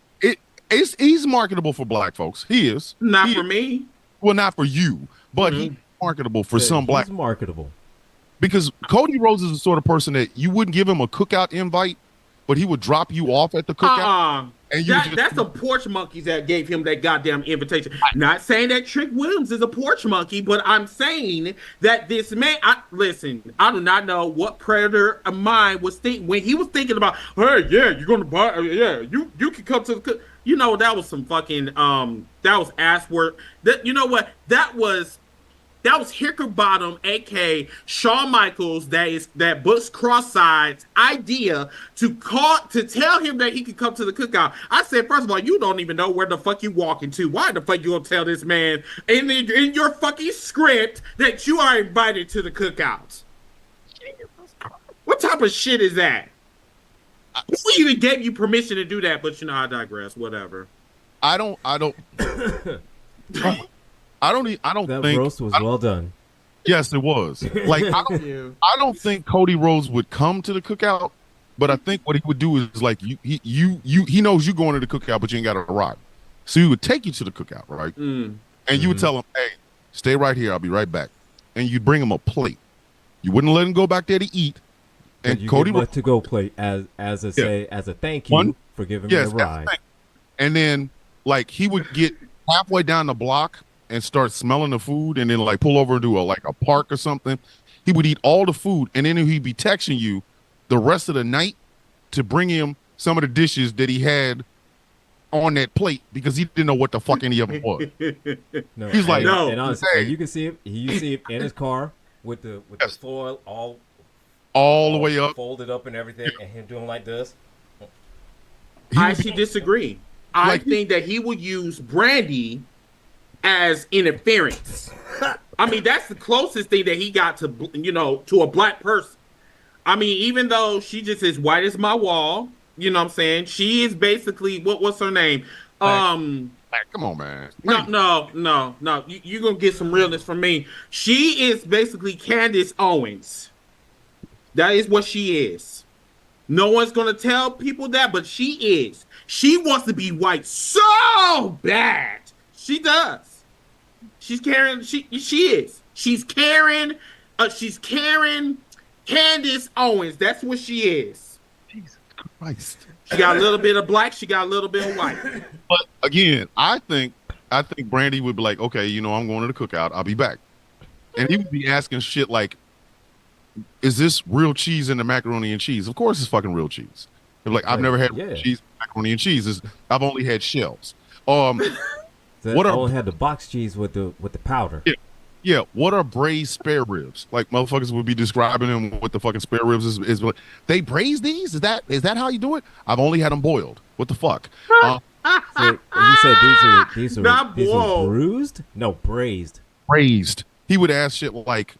he's marketable for black folks. He is not for me. Well, not for you, but he's marketable for some black. He's marketable. Because Cody Rhodes is the sort of person that you wouldn't give him a cookout invite, but he would drop you off at the cookout. And That's the porch monkeys that gave him that goddamn invitation. Not saying that Trick Williams is a porch monkey, but I'm saying that this man. Listen, I do not know what predator of mine was thinking when he was thinking about. Hey, yeah, you're gonna buy. Yeah, you can come to the. You know that was some fucking that was ass work. That you know what that was. That was Hickerbottom, aka Shawn Michaels, that Butch Cross-Side's idea to tell him that he could come to the cookout. I said, first of all, you don't even know where the fuck you walking to. Why the fuck you gonna tell this man in your fucking script that you are invited to the cookout? What type of shit is that? Who even gave you permission to do that? But you know, I digress. Whatever. I don't That think roast was well done. Yes, it was. Like I don't think Cody Rhodes would come to the cookout, but I think what he would do is like he knows you going to the cookout, but you ain't got to ride. So he would take you to the cookout, right? And you would tell him, "Hey, stay right here. I'll be right back." And you'd bring him a plate. You wouldn't let him go back there to eat. And you Cody give him a to-go plate as a thank you for giving me a ride. And then like he would get halfway down the block and start smelling the food, and then like pull over into a park or something. He would eat all the food, and then he'd be texting you the rest of the night to bring him some of the dishes that he had on that plate because he didn't know what the fuck any of them was. No, he's like, no. And honestly, you can see him. You see him in his car with the foil all the way up, folded up, and everything, and him doing like this. I actually disagree. I think that he would use Brandy as interference. I mean, that's the closest thing that he got to, to a black person. I mean, even though she just as white as my wall, you know what I'm saying? She is basically, what's her name? Come on, man. No. You're going to get some realness from me. She is basically Candace Owens. That is what she is. No one's going to tell people that, but she is. She wants to be white so bad. She does. She's Karen. She is. She's Karen. She's Karen Candace Owens. That's what she is. Jesus Christ. She got a little bit of black. She got a little bit of white. But again, I think Brandy would be like, okay, I'm going to the cookout. I'll be back. And he would be asking shit like, is this real cheese in the macaroni and cheese? Of course it's fucking real cheese. They're like, I've never had real cheese, macaroni and cheese. I've only had shells. What only had the box cheese with the powder. Yeah. What are braised spare ribs? Like motherfuckers would be describing them what the fucking spare ribs is. They braise these? Is that how you do it? I've only had them boiled. What the fuck? So you said these are bruised? No, braised. Braised. He would ask shit like,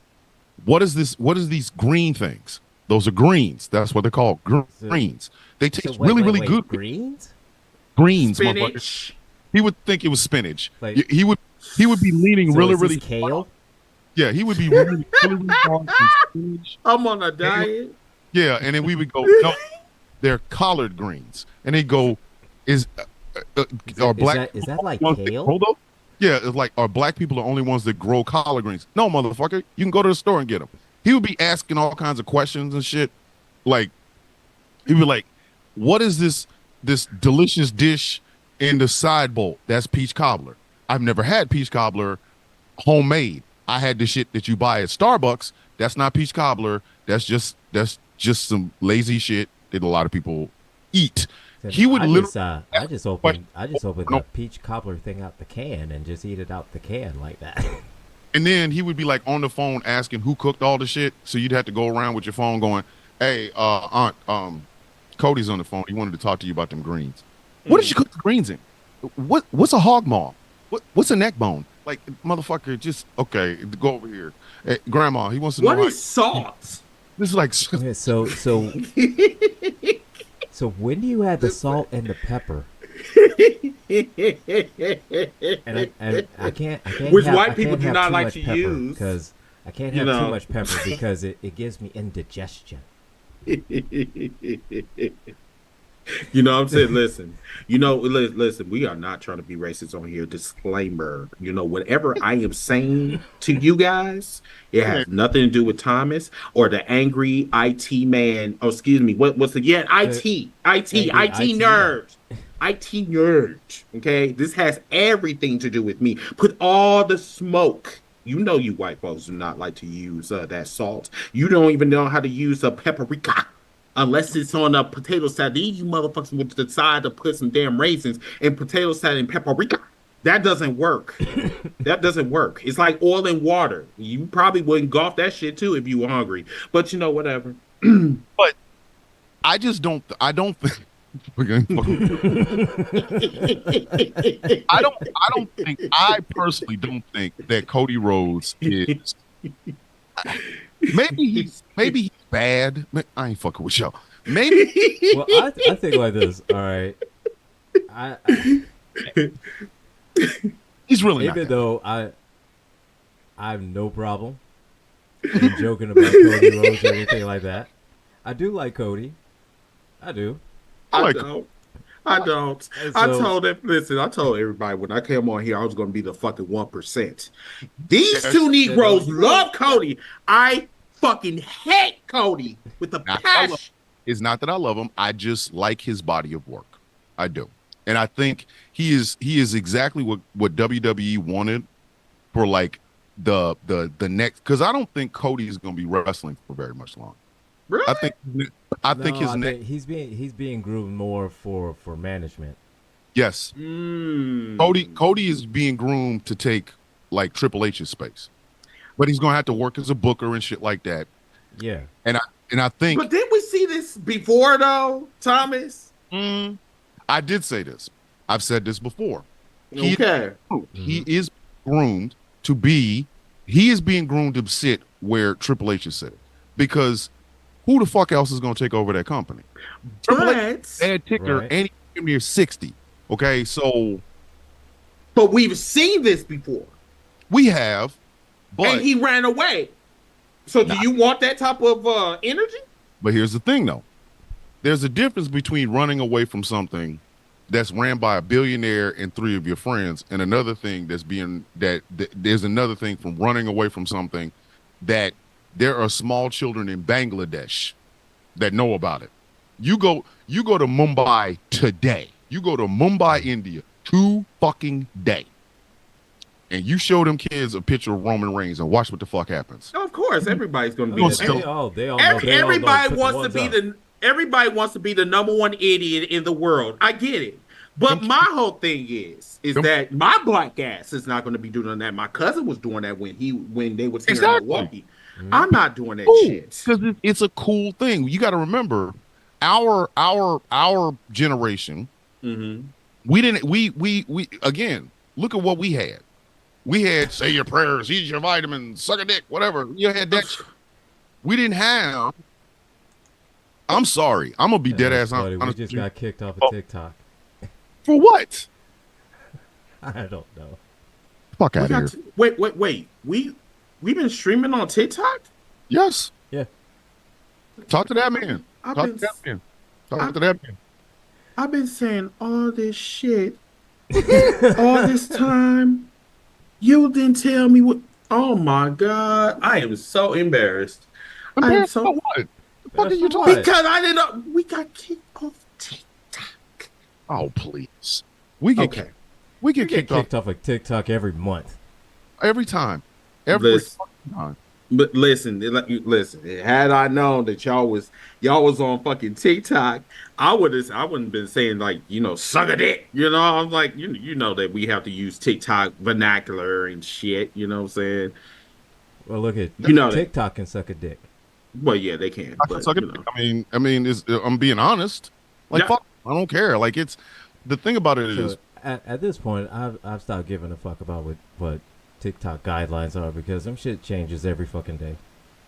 what is this? What is these green things? Those are greens. That's what they're called. Greens. They taste really good. Greens? Greens, spinach. Motherfucker. He would think it was spinach. Like, he would be leaning really kale. Yeah, he would be really hard on spinach. I'm on a diet. Yeah, and then we would go, no, they're collard greens, and they go, is that like kale? Hold up. Yeah, it's like, are black people the only ones that grow collard greens? No, motherfucker. You can go to the store and get them. He would be asking all kinds of questions and shit. Like he'd be like, "What is this delicious dish in the side bowl? That's peach cobbler. I've never had peach cobbler homemade. I had the shit that you buy at Starbucks. That's not peach cobbler. That's just some lazy shit that a lot of people eat." He would literally. I just opened the peach cobbler thing out the can and just eat it out the can like that. And then he would be like on the phone asking who cooked all the shit. So you'd have to go around with your phone going, "Hey, Aunt, Cody's on the phone. He wanted to talk to you about them greens. What did you cook the greens in? What's a hog maw? What's a neck bone? Like, motherfucker, just okay, go over here. Hey, Grandma, he wants to know what is salt? This is like Okay, so so when do you add the salt and the pepper? And I can't Which have, white I people can't do have not too like much to pepper use. because I can't have too much pepper because it gives me indigestion. You know what I'm saying? Listen, listen, we are not trying to be racist on here. Disclaimer. Whatever I am saying to you guys, it has nothing to do with Thomas or the angry IT man. Oh, excuse me. What's the IT nerd. IT nerd. Okay? This has everything to do with me. Put all the smoke. You white folks do not like to use that salt. You don't even know how to use a paprika. Unless it's on a potato salad. These you motherfuckers would decide to put some damn raisins in potato salad and paprika. That doesn't work. That doesn't work. It's like oil and water. You probably would engulf that shit too if you were hungry. But whatever. But I just don't. I don't think. I don't think. I personally don't think that Cody Rhodes is. Maybe he's bad. I ain't fucking with y'all. Maybe. Well, I think like this. All right, I he's really even though I have no problem in joking about Cody Rhodes or anything like that. I do like Cody. I do. I don't. I told everybody when I came on here I was going to be the fucking 1%. These two Negroes love Cody. I fucking hate Cody with a passion. It's not that I love him. I just like his body of work. I do. And I think he is exactly what WWE wanted for like the next, because I don't think Cody is going to be wrestling for very much longer. Really? I think he's being groomed more for management. Yes. Cody is being groomed to take like Triple H's space, but he's gonna have to work as a booker and shit like that. Yeah. And I think. But didn't we see this before though, Thomas? I did say this. I've said this before. He is groomed to be. He is being groomed to sit where Triple H is sitting, because who the fuck else is going to take over that company? Triple H and ticker, right. And he's near 60. Okay, so. But we've seen this before. We have, but and he ran away. So do you want that type of energy? But here's the thing, though. There's a difference between running away from something that's ran by a billionaire and 3 of your friends, and another thing there's another thing from running away from something that there are small children in Bangladesh that know about it. You go to Mumbai today. You go to Mumbai, India, today. And you show them kids a picture of Roman Reigns and watch what the fuck happens. Of course, everybody's going to be everybody wants to be the number one idiot in the world. I get it. But my whole thing is that my black ass is not going to be doing that. My cousin was doing that when they was here in Milwaukee. I'm not doing that shit. Because it's a cool thing. You got to remember, our generation. We didn't. We again. Look at what we had. We had say your prayers, eat your vitamins, suck a dick, whatever. You had that shit. We didn't have. I'm sorry. I'm gonna be dead ass. We just got kicked off of TikTok. For what? I don't know. Fuck out of here. Wait. We've been streaming on TikTok? Yes. Yeah. Talk to that man. Talk to that man. I've been saying all this shit all this time. You didn't tell me what. Oh my God. I am so embarrassed. Embarrassed about what? fuck are you talking? Because I didn't know we got kicked off TikTok. Oh please, we get Okay, we get You get kicked off off of TikTok every month. every time, every listen, fucking time. but listen. Had I known that y'all was on fucking TikTok, I wouldn't been saying like suck a dick. I'm like you know that we have to use TikTok vernacular and shit. You know what I'm saying? Well, look at You know that. TikTok can suck a dick. Well, yeah, they can, I can but suck it. I mean, I'm being honest. Like, yeah. fuck, I don't care. Like, it's the thing about it is, So at this point, I've stopped giving a fuck about what TikTok guidelines are because them shit changes every fucking day.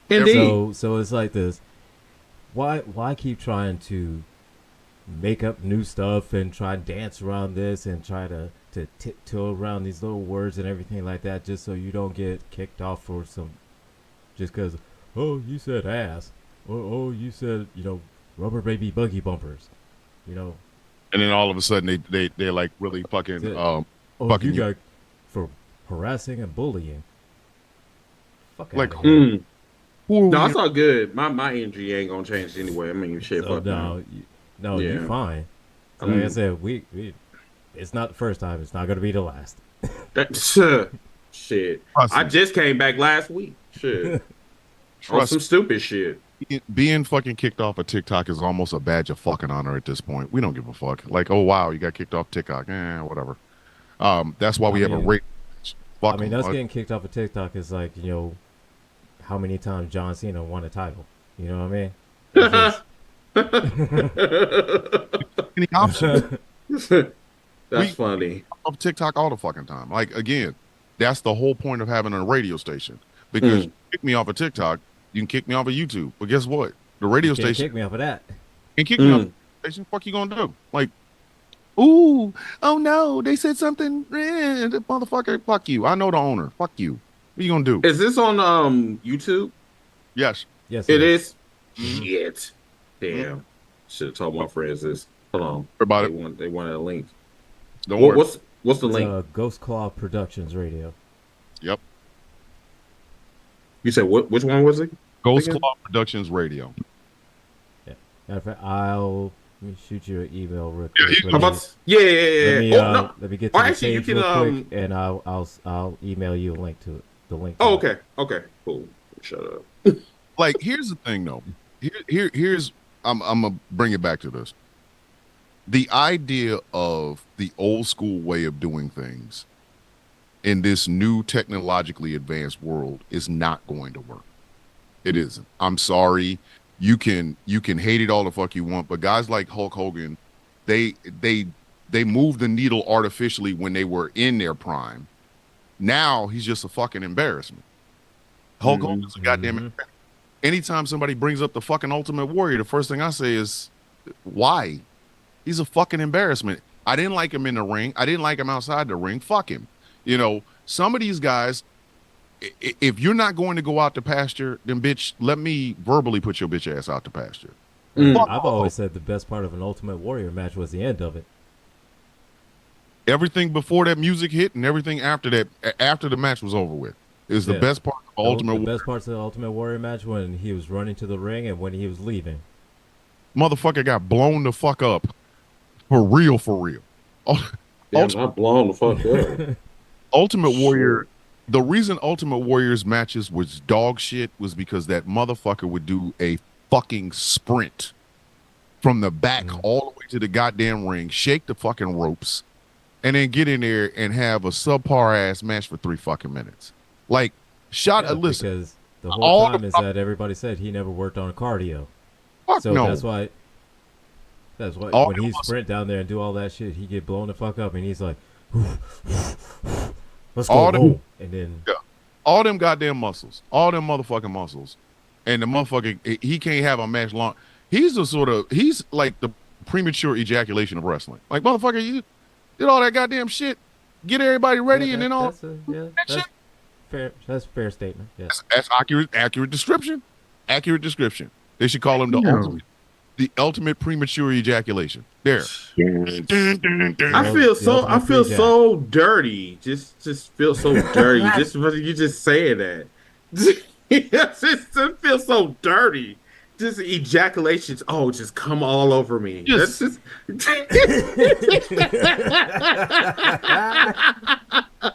Indeed. So it's like this. Why keep trying to make up new stuff and try and dance around this and try to tiptoe around these little words and everything like that just so you don't get kicked off for some just because you said ass or you said rubber baby buggy bumpers, you know. and then all of a sudden they're like really fucking fucking You got for harassing and bullying. Fuck like out of here. who are No, we? it's all good. My energy ain't gonna change anyway. I mean, shit. So Fuck no, Yeah. you're fine. So like I said, we it's not the first time. It's not gonna be the last. that. Shit. Trust I me. just came back last week. Shit. On Trust some stupid shit. me, being fucking kicked off of TikTok is almost a badge of fucking honor at this point. We don't give a fuck. Like, oh wow, you got kicked off TikTok. Whatever. That's why we have a mean- rate. Fuck I mean, 'em. us getting kicked off of TikTok is like how many times John Cena won a title. You know what I mean? Any options That's funny. of TikTok all the fucking time. Like again, that's the whole point of having a radio station. Because you kick me off of TikTok, you can kick me off of YouTube. But guess what? The radio Can't station kick me off of that. can kick me off of the station. Fuck you gonna do? Like, ooh, oh no, they said something. Motherfucker, fuck you. I know the owner. Fuck you. What you gonna do? Is this on YouTube? Yes. Yes, It yes. is. Shit. Damn. Should have told my friends this. Hold on. Worry about They it. they wanted a link. Don't worry. What's the It's, link? Ghost Claw Productions Radio. Yep. You said what? Which one was it? Ghost Again? Claw Productions Radio. Yeah. Matter of fact, let me shoot you an email real Yeah, quick. you- How about? Yeah. Let me, Oh, no. let me get to Oh, the actually, you page can, real quick, and I'll email you a link to it. The link. To Oh, it. okay. Okay. Cool. Shut up. Like, here's the thing though. Here's I'm gonna bring it back to this. The idea of the old school way of doing things in this new technologically advanced world is not going to work. It isn't. I'm sorry. You can hate it all the fuck you want, but guys like Hulk Hogan, they moved the needle artificially when they were in their prime. Now he's just a fucking embarrassment. Hulk Hogan's a goddamn embarrassment. Anytime somebody brings up the fucking Ultimate Warrior, the first thing I say is, why? He's a fucking embarrassment. I didn't like him in the ring. I didn't like him outside the ring. Fuck him. Some of these guys, if you're not going to go out to pasture, then bitch, let me verbally put your bitch ass out to pasture. Fuck I've off. always said the best part of an Ultimate Warrior match was the end of it. Everything before that music hit and everything after that, after the match was over with, is the Yeah. best part of Ultimate The Warrior. best parts of the Ultimate Warrior match when he was running to the ring and when he was leaving. Motherfucker got blown the fuck up. For real, for real. Yeah, I'm not blown the fuck up. Ultimate Warrior, the reason Ultimate Warrior's matches was dog shit was because that motherfucker would do a fucking sprint from the back all the way to the goddamn ring, shake the fucking ropes, and then get in there and have a subpar ass match for 3 fucking minutes. Like, Yeah, listen, because the all whole time the is that everybody said he never worked on cardio. fuck So no. that's why All when the he muscle- sprint down there and do all that shit, he get blown the fuck up and he's like, let's go All the- home. And then all them goddamn muscles, all them motherfucking muscles, and the motherfucker, he can't have a match long. He's like the premature ejaculation of wrestling. Like, motherfucker, you did all that goddamn shit, get everybody ready, Yeah, and then all. that's fair. That's a fair statement. Yeah. That's accurate description. Accurate description. They should call him the ultimate premature ejaculation. There. I feel so dirty. Just feel so dirty. You just saying that. It just feels so dirty. just ejaculations. Oh, just come all over me. That's Just just.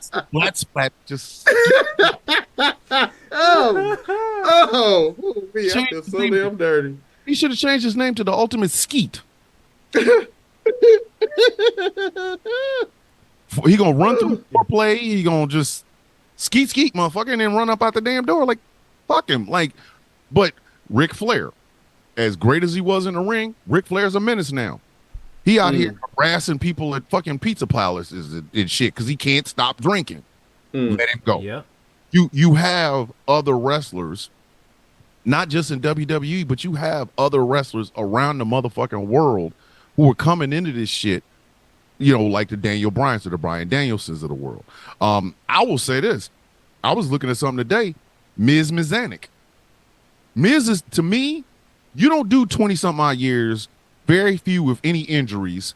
splat splat. Just Oh, oh, me, I change feel his so name. damn dirty. He should have changed his name to the Ultimate Skeet. He gonna run through foreplay. He gonna just skeet skeet, motherfucker, and then run up out the damn door. Like, fuck him. Like, but Ric Flair, as great as he was in the ring, Ric Flair's a menace now. He out here harassing people at fucking pizza palaces and shit because he can't stop drinking. Let him go. Yeah. You have other wrestlers, not just in WWE, but you have other wrestlers around the motherfucking world who are coming into this shit, like the Daniel Bryans or the Bryan Danielsons of the world. I will say this. I was looking at something today. Miz Mizanik. Miz is, to me, you don't do 20-something odd years, very few with any injuries,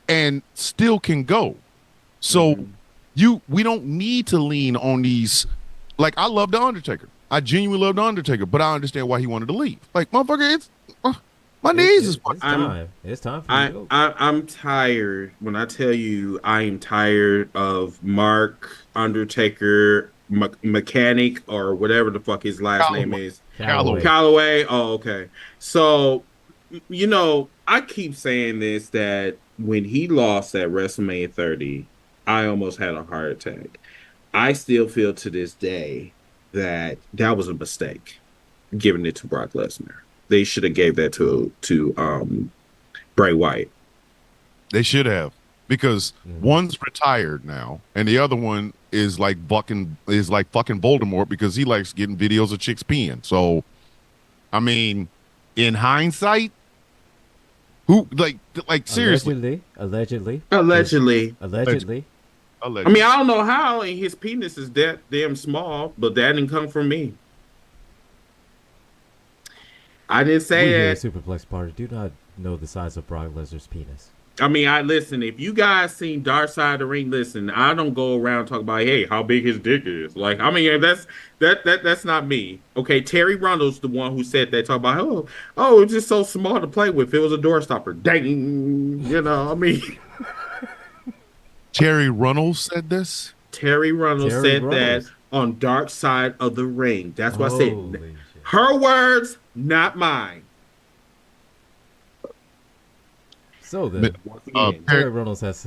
and still can go. So we don't need to lean on these. Like, I love The Undertaker. I genuinely love The Undertaker, but I understand why he wanted to leave. Like, motherfucker, it's my knees is fucking. It's time for you to go. I'm tired. When I tell you, I am tired of Mark Undertaker Mechanic or whatever the fuck his last name is. Calloway. Calloway. Oh, okay. So, I keep saying this, that when he lost at WrestleMania 30, I almost had a heart attack. I still feel to this day that was a mistake, giving it to Brock Lesnar. They should have gave that to Bray Wyatt. They should have, because one's retired now, and the other one is like fucking Voldemort because he likes getting videos of chicks peeing. So, I mean, in hindsight, who like seriously? Allegedly. I mean, I don't know how, and his penis is that damn small, but that didn't come from me. I didn't say We here it. at Superplex Party do not know the size of Brock Lesnar's penis. I mean, I listen. If you guys seen Dark Side of the Ring, listen. I don't go around talking about, hey, how big his dick is. Like, I mean, that's not me. Okay, Terry Runnels, the one who said that, talk about, oh, it's just so small to play with. It was a door stopper. Dang, I mean. Terry Runnels said this. Terry Runnels said that on Dark Side of the Ring. That's what I said. Shit. Her words, not mine. So then, Terry Reynolds has.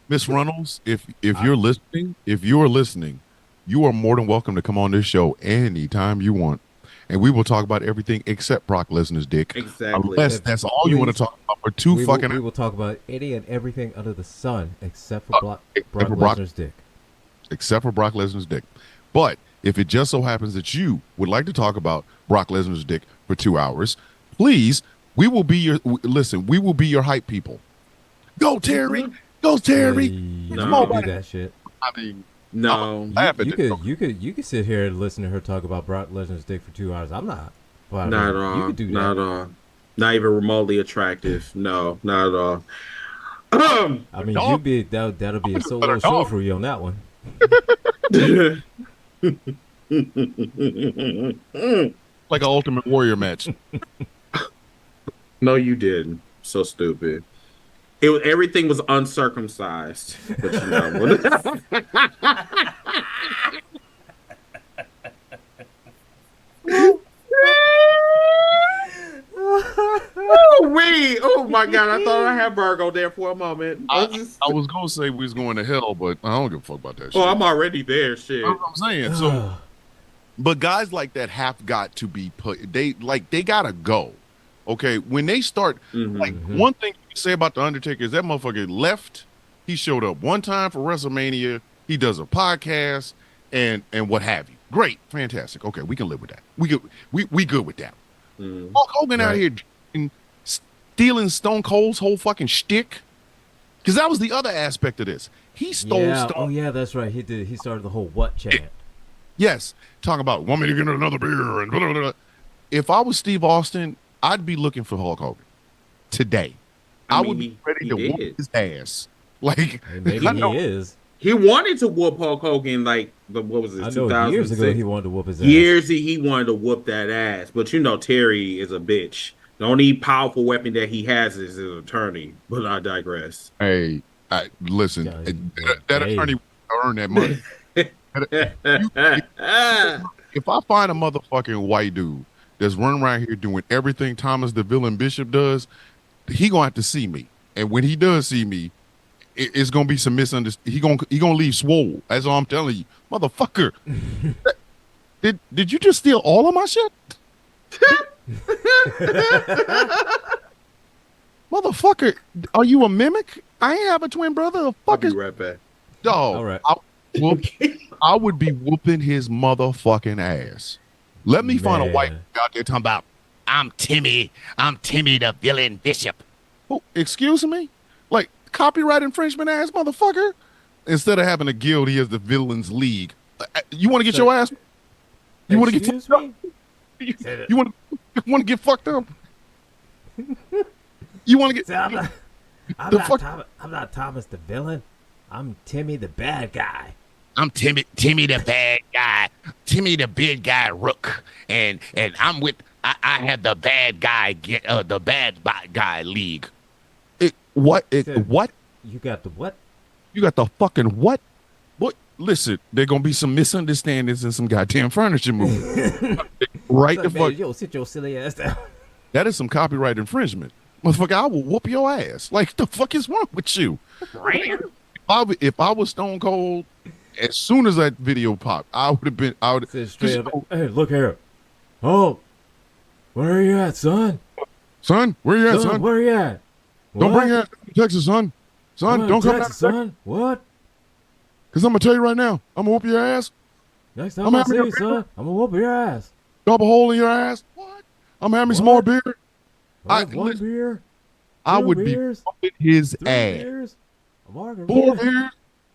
Miss Runnels, if you're listening, you are more than welcome to come on this show anytime you want, and we will talk about everything except Brock Lesnar's dick. Exactly. Unless that's all you want to talk about for two fucking. We will talk about any and everything under the sun except for Brock Lesnar's dick. Except for Brock Lesnar's dick. But if it just so happens that you would like to talk about Brock Lesnar's dick for 2 hours, please, we will be your hype people. Go Terry, go Terry. No, do that shit. I mean, no, you could sit here and listen to her talk about Brock Lesnar's dick for 2 hours. I'm not. Not at all. You could do that. Not at all. Not even remotely attractive. No, not at all. I mean, that'll be a solo show for you on that one. Like an Ultimate Warrior match. No, you didn't. So stupid. Everything was uncircumcised. But oh my god, I thought I had Virgo there for a moment. I was gonna say we was going to hell, but I don't give a fuck about that shit. Oh, I'm already there, shit. That's what I'm saying. So, but guys like that have got to be put. They gotta go. Okay, when they start, one thing you can say about the Undertaker is that motherfucker left. He showed up one time for WrestleMania. He does a podcast and what have you. Great, fantastic. Okay, we can live with that. We good with that. Hulk Hogan out here stealing Stone Cold's whole fucking shtick, because that was the other aspect of this. He stole Stone. Oh yeah, that's right. He did. He started the whole what chant. Yes, talking about want me to get another beer and blah, blah, blah. If I was Steve Austin, I'd be looking for Hulk Hogan today. I would be ready to whoop his ass. Like, maybe he is. He wanted to whoop Hulk Hogan like what was it, I know years ago 2006? he wanted to whoop his ass. Years he wanted to whoop that ass, but you know Terry is a bitch. The only powerful weapon that he has is his attorney. But I digress. Hey, listen, Yeah, that hey, attorney earned that money. You, if I find a motherfucking white dude that's running around here doing everything Thomas the Villain Bishop does, he gonna have to see me. And when he does see me, it's gonna be some misunderstanding. He gonna leave swole. That's all I'm telling you, motherfucker. Did you just steal all of my shit, motherfucker? Are you a mimic? I ain't have a twin brother. The I'll fuck be is right back. dog? all right, Whoop, I would be whooping his motherfucking ass. Let me find a white man. guy out there talking about I'm Timmy the Villain Bishop. Oh, excuse me? Like copyright infringement ass motherfucker? Instead of having a guild, he has the Villains League. You want to get So- your ass? You want to get Excuse fucked me? up? You want to get fucked up? You want to get See, I'm the not fuck? I'm not Thomas the villain. I'm Timmy the bad guy. I'm Timmy the bad guy, Timmy the big guy Rook, and I'm with I have the bad guy guy league. What? Said- What? You got the what? You got the fucking what? What? Listen, there gonna be some misunderstandings and some goddamn furniture moving. Right It's the like, man, fuck. yo, sit your silly ass down. That is some copyright infringement. Motherfucker, I will whoop your ass. Like, the fuck is wrong with you? If I was Stone Cold, as soon as that video popped, I would have been, I would Said straight up, hey, look here. Oh, where are you at, son? son, where you at, son? Where are you at? Don't What? bring your ass to Texas, son. Son, I'm don't in come Texas, down, son. What? because I'm going to tell you right now, I'm going to whoop your ass, Next time I'm I having see a you, son, I'm gonna whoop your ass. drop a hole in your ass. What? I'm having me some more What? beer. What, one beer, I two would beers, be whooping his 3 ass. beers, a 4 margarita. beers,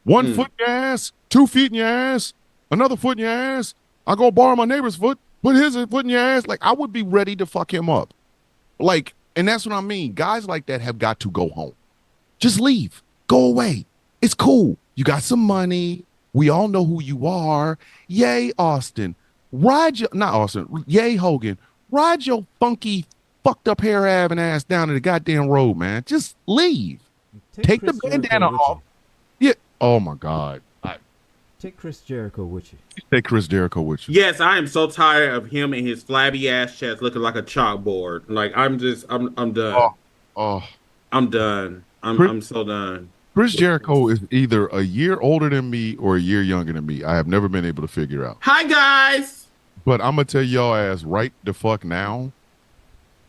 1 foot in your ass, 2 feet in your ass, another foot in your ass. I go borrow my neighbor's foot, put his foot in your ass. Like, I would be ready to fuck him up. Like, and that's what I mean. Guys like that have got to go home. Just leave. Go away. It's cool. You got some money. We all know who you are. Yay, Austin. Not Austin. Yay, Hogan. Ride your funky, fucked up hair having ass down to the goddamn road, man. Just leave. Take the Chris Jericho bandana with off. Yeah. Oh my God. Take Chris Jericho with you. Take Chris Jericho with you. Yes, I am so tired of him and his flabby ass chest looking like a chalkboard. Like I'm done. Oh, oh. I'm done. Chris- I'm so done. Chris Jericho is either a year older than me or a year younger than me. I have never been able to figure out. Hi guys. But I'm gonna tell y'all ass right the fuck now.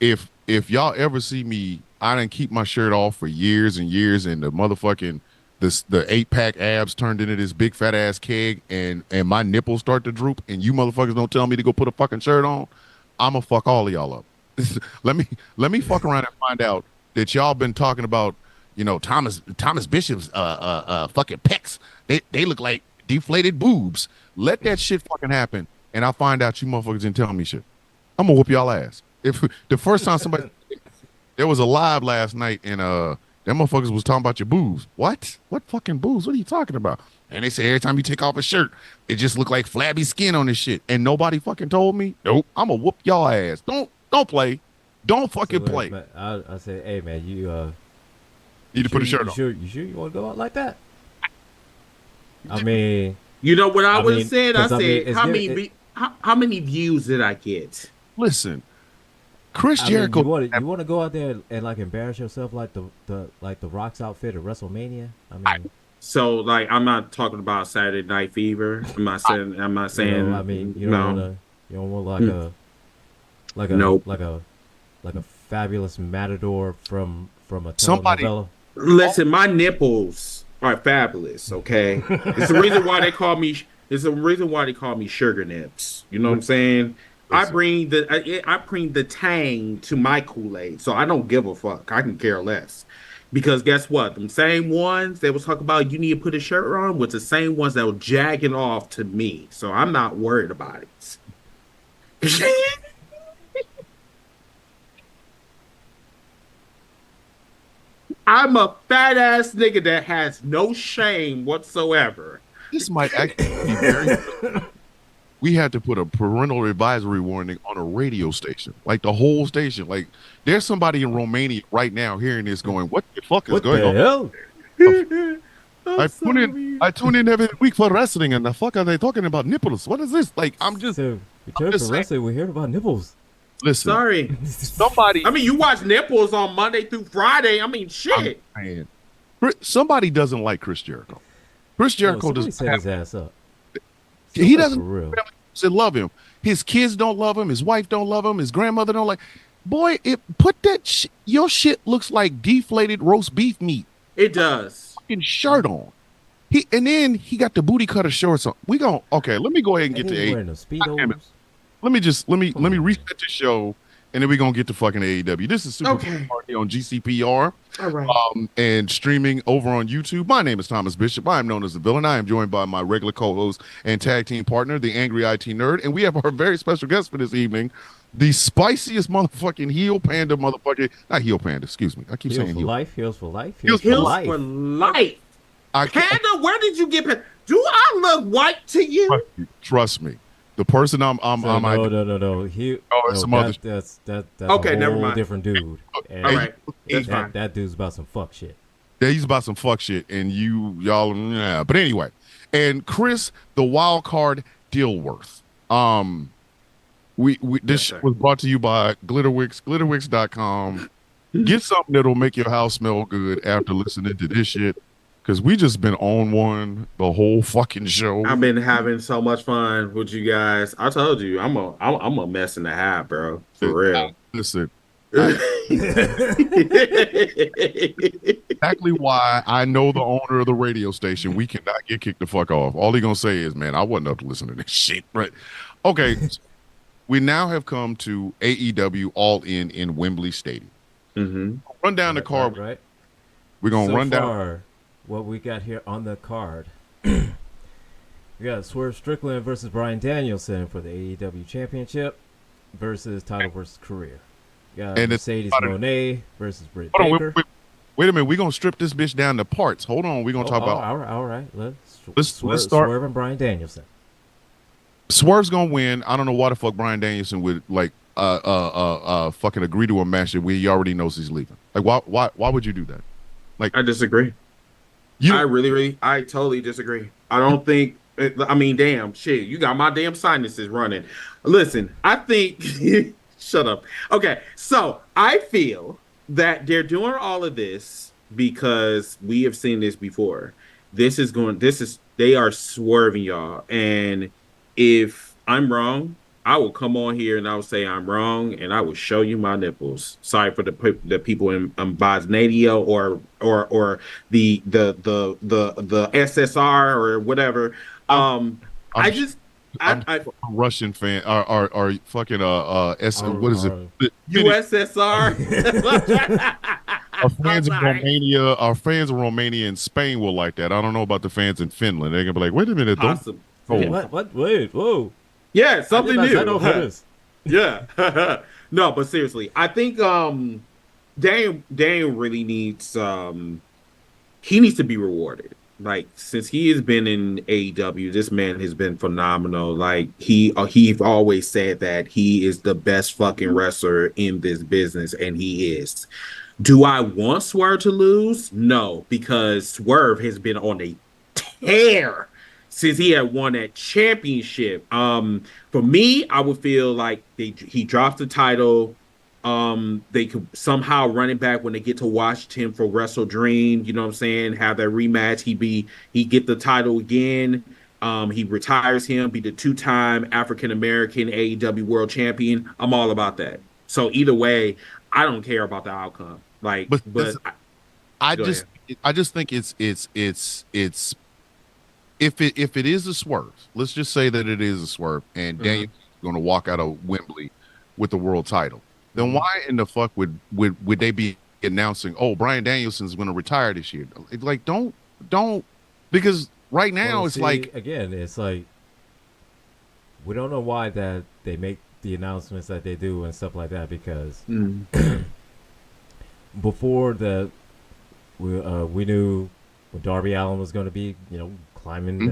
If y'all ever see me, I didn't keep my shirt off for years and years, and the motherfucking the 8-pack abs turned into this big fat ass keg, and my nipples start to droop, and you motherfuckers don't tell me to go put a fucking shirt on, I'ma fuck all of y'all up. let me fuck around and find out that y'all been talking about, you know, Thomas Bishop's fucking pecs. They look like deflated boobs. Let that shit fucking happen, and I'll find out you motherfuckers didn't tell me shit. I'm gonna whoop y'all ass. If the first time somebody there was a live last night and them motherfuckers was talking about your boobs. What? What fucking boobs? What are you talking about? And they say every time you take off a shirt, it just look like flabby skin on this shit. And nobody fucking told me. Nope. I'm gonna whoop y'all ass. Don't play. Don't fucking So, play. man, I say, hey man, you Need to put a shirt you on. sure you want to go out like that? I mean, You know what I would mean, have said? I 'cause, I mean, said, it's how good- many how many views did I get? Listen, Chris I mean, Jericho. you want to go out there and like embarrass yourself like the Rock's outfit at WrestleMania? I mean, So like I'm not talking about Saturday Night Fever. I'm not saying you know, I mean, you no. don't want like a Nope. like a fabulous matador from a Somebody- telenovela. Listen, my nipples are fabulous, okay? It's the reason why they call me sugar nips. You know what I'm saying? I bring the tang to my Kool-Aid, so I don't give a fuck. I can care less. Because guess what? Them same ones they was talking about you need to put a shirt on was the same ones that were jagging off to me. So I'm not worried about it. I'm a fat ass nigga that has no shame whatsoever. this might actually be very. We had to put a parental advisory warning on a radio station, like the whole station. Like, there's somebody in Romania right now hearing this, going, "What the fuck is What going the on?" hell? I tune in every week for wrestling, and the fuck are they talking about nipples? What is this? Like, I'm just, So, we I'm turn for just saying. wrestling. We heard about nipples. Listen, Sorry. somebody. I mean, you watch nipples on Monday through Friday. I mean, I'm shit. saying, somebody doesn't like Chris Jericho. Chris Jericho Somebody does. set his ass up. He Somebody doesn't. for real. Family love him. His kids don't love him. His wife don't love him. His grandmother don't like. Boy, put that your shit looks like deflated roast beef meat. It does. Fucking shirt on. Then he got the booty cutter shorts on. Okay. Let me go ahead and get to Ain't eight. wearing no speedos. Let me reset the show, and then we're gonna get to fucking AEW. This is Super Party on GCPR. All right. And streaming over on YouTube. My name is Thomas Bishop. I am known as the Villain. I am joined by my regular co-host and tag team partner, the Angry IT Nerd, and we have our very special guest for this evening, the spiciest motherfucking heel panda motherfucker. Not heel panda, excuse me. I keep Heels saying for heel. life. Heels for life. Heels Heels for for Hills life. for life. Panda, Panda, where did you get? Do I look white to you? trust me. The person I'm So, no. it's some other. That's Okay, a never whole mind. different dude. And All right. That's fine. that dude's about some fuck shit. Yeah, he's about some fuck shit, and y'all, yeah. But anyway, and Chris, the wild card Dilworth. This shit was brought to you by Glitterwix, glitterwix.com. Get something that'll make your house smell good after listening to this shit, because we just been on one the whole fucking show. I've been having so much fun with you guys. I told you, I'm a mess and a half, bro. For real. Listen, exactly why I know the owner of the radio station. We cannot get kicked the fuck off. All he gonna say is, "Man, I wasn't up to listen to this shit." Right? Okay. We now have come to AEW All In Wembley Stadium. Mm-hmm. Run down the card. Right. We're gonna run down. Far, what we got here on the card. We got Swerve Strickland versus Bryan Danielson for the AEW Championship versus title versus career. We got And Mercedes Moné versus Britt Hold on, Baker. wait a minute. We're gonna strip this bitch down to parts. Hold on. We're gonna talk about. All right. Let's start. Swerve and Bryan Danielson. Swerve's gonna win. I don't know why the fuck Bryan Danielson would fucking agree to a match that he already knows he's leaving. Like, why would you do that? Like, I disagree. I totally disagree. I don't think. I mean, damn, shit. You got my damn sinuses running. Listen, I think. Shut up. Okay, so I feel that they're doing all of this because we have seen this before. They are swerving y'all, and if I'm wrong, I will come on here and I will say I'm wrong, and I will show you my nipples. Sorry for the people in Bosnia or the SSR or whatever. I'm Russian fan. Our fucking what is it? USSR. Our fans in Romania, our fans in Romania and Spain will like that. I don't know about the fans in Finland. They're gonna be like, wait a minute, Awesome. What? Wait, whoa. Yeah, something new. This. Yeah. No, but seriously, I think Daniel really needs he needs to be rewarded. Like, since he has been in AEW, this man has been phenomenal. Like, he always said that he is the best fucking wrestler in this business, and he is. Do I want Swerve to lose? No, because Swerve has been on a tear since he had won that championship. For me, I would feel like he drops the title. They could somehow run it back when they get to Washington for Wrestle Dream. You know what I'm saying? Have that rematch. He get the title again. He retires him, be the 2-time African American AEW World Champion. I'm all about that. So either way, I don't care about the outcome. Like, I just think it's if it is a swerve, let's just say that it is a swerve, and Daniel's going to walk out of Wembley with the world title. Then why in the fuck would they be announcing, "Oh, Bryan Danielson's going to retire this year"? Like, don't, because right now it's like we don't know why that they make the announcements that they do and stuff like that, because before we knew when Darby Allin was going to be, climbing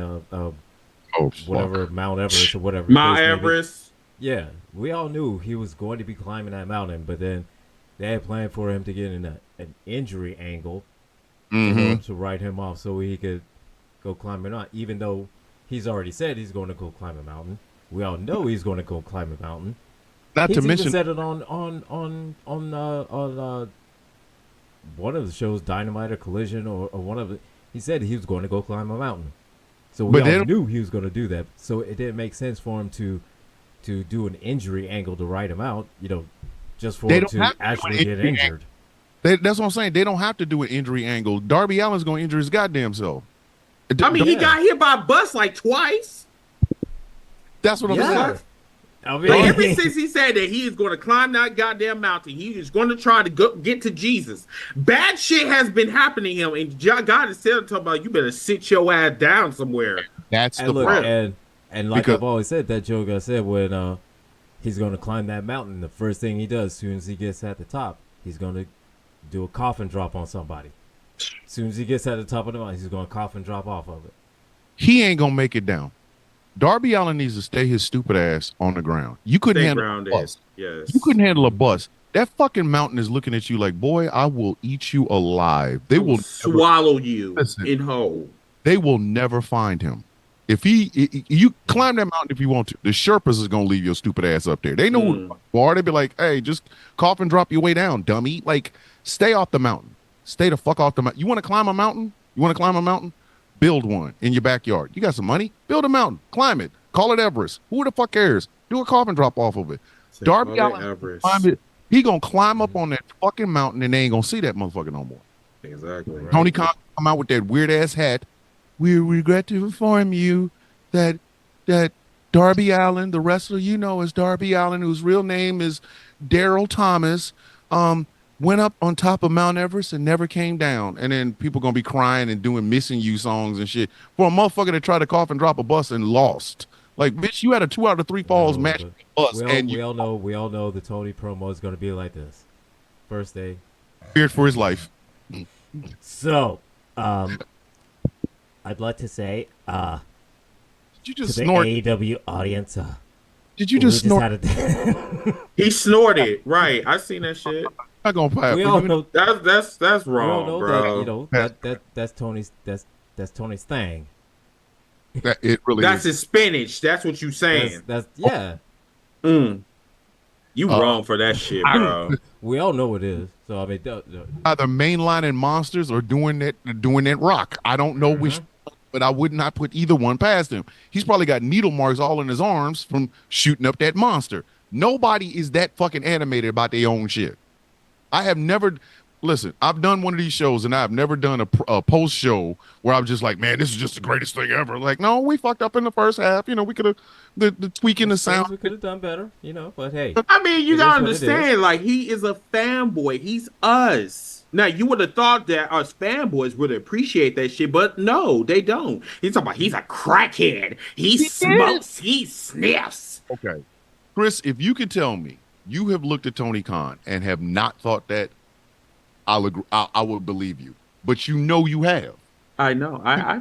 whatever fuck. Mount Everest or whatever. Mount case may be. Everest. Yeah, we all knew he was going to be climbing that mountain, but then they had planned for him to get in an injury angle to write him off so he could go climb it on. Even though he's already said he's going to go climb a mountain, we all know he's going to go climb a mountain. Not He's to even mention, said it on one of the shows, Dynamite or Collision or one of it. He said he was going to go climb a mountain, so we all knew he was going to do that. So it didn't make sense for him to do an injury angle to write him out. Just for him to actually get injured. That's what I'm saying. They don't have to do an injury angle. Darby Allin's going to injure his goddamn self. I mean, he got hit by a bus like twice. That's what I'm saying. I mean, Like ever since he said that he is going to climb that goddamn mountain, he is going to try to get to Jesus. Bad shit has been happening to him, and God is telling him about you better sit your ass down somewhere. That's and the look, problem. And like I've always said, that joke I said when he's going to climb that mountain, the first thing he does, as soon as he gets at the top, he's going to do a coffin drop on somebody. As soon as he gets at the top of the mountain, he's going to coffin drop off of it. He ain't going to make it down. Darby Allin needs to stay his stupid ass on the ground. You couldn't handle a bus. Yes. You couldn't handle a bus. That fucking mountain is looking at you like, boy, I will eat you alive. They will swallow you in whole. They will never find him. If you climb that mountain if you want to. The Sherpas is gonna leave your stupid ass up there. They know who you are. They be like, hey, just cough and drop your way down, dummy. Like, stay off the mountain. Stay the fuck off the mountain. You want to climb a mountain? Build one in your backyard. You got some money? Build a mountain. Climb it. Call it Everest. Who the fuck cares? Do a coffin drop off of it. Darby Allin, he gonna climb up on that fucking mountain and they ain't gonna see that motherfucker no more. Exactly. Right. Tony Khan come out with that weird ass hat. We regret to inform you that Darby Allin, the wrestler you know as Darby Allin, whose real name is Daryl Thomas, went up on top of Mount Everest and never came down. And then people gonna be crying and doing missing you songs and shit for a motherfucker that tried to cough and drop a bus and lost. Like, bitch, you had a 2 out of 3 falls match bus. We all know the Tony promo is gonna be like this. First day. Feared for his life. So, I'd like to say, did you just to snort? The AEW audience, did you just snort? He snorted. Right. I seen that shit. Not gonna pipe. We all know that's wrong, we all know bro. That's Tony's thing. That it really that's is. his spinach. That's what you saying. That's yeah. You wrong for that shit, bro. We all know it is. So I mean, either mainlining monsters or doing that rock. I don't know which, but I would not put either one past him. He's probably got needle marks all in his arms from shooting up that monster. Nobody is that fucking animated about their own shit. I have never. Listen, I've done one of these shows and I've never done a post show where I'm just like, man, this is just the greatest thing ever. Like, no, we fucked up in the first half. We could have the tweaking the sound. We could have done better, but hey. I mean, you gotta understand, like, he is a fanboy. He's us. Now, you would have thought that us fanboys would appreciate that shit, but no, they don't. He's talking about he's a crackhead. He smokes, he sniffs. Okay. Chris, if you could tell me you have looked at Tony Khan and have not thought that, I would believe you, but you have. I know. I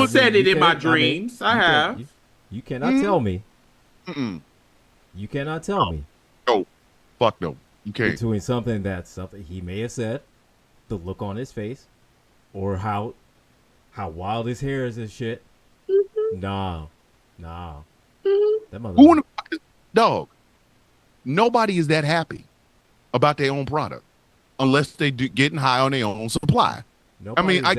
said it in my dreams. I have. You cannot tell me. You cannot tell me. No, fuck no. You can't. Between something he may have said, the look on his face, or how wild his hair is and shit. Nah. That mother. Who in the fuck is dog? Nobody is that happy about their own product. Unless they getting high on their own supply. Nobody's why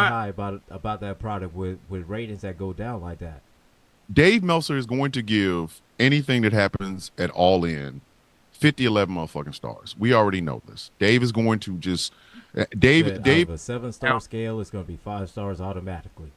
high about that product with ratings that go down like that. Dave Meltzer is going to give anything that happens at All In 11 motherfucking stars. We already know this. Dave is going to just Dave out of a 7-star scale, it's going to be 5 stars automatically.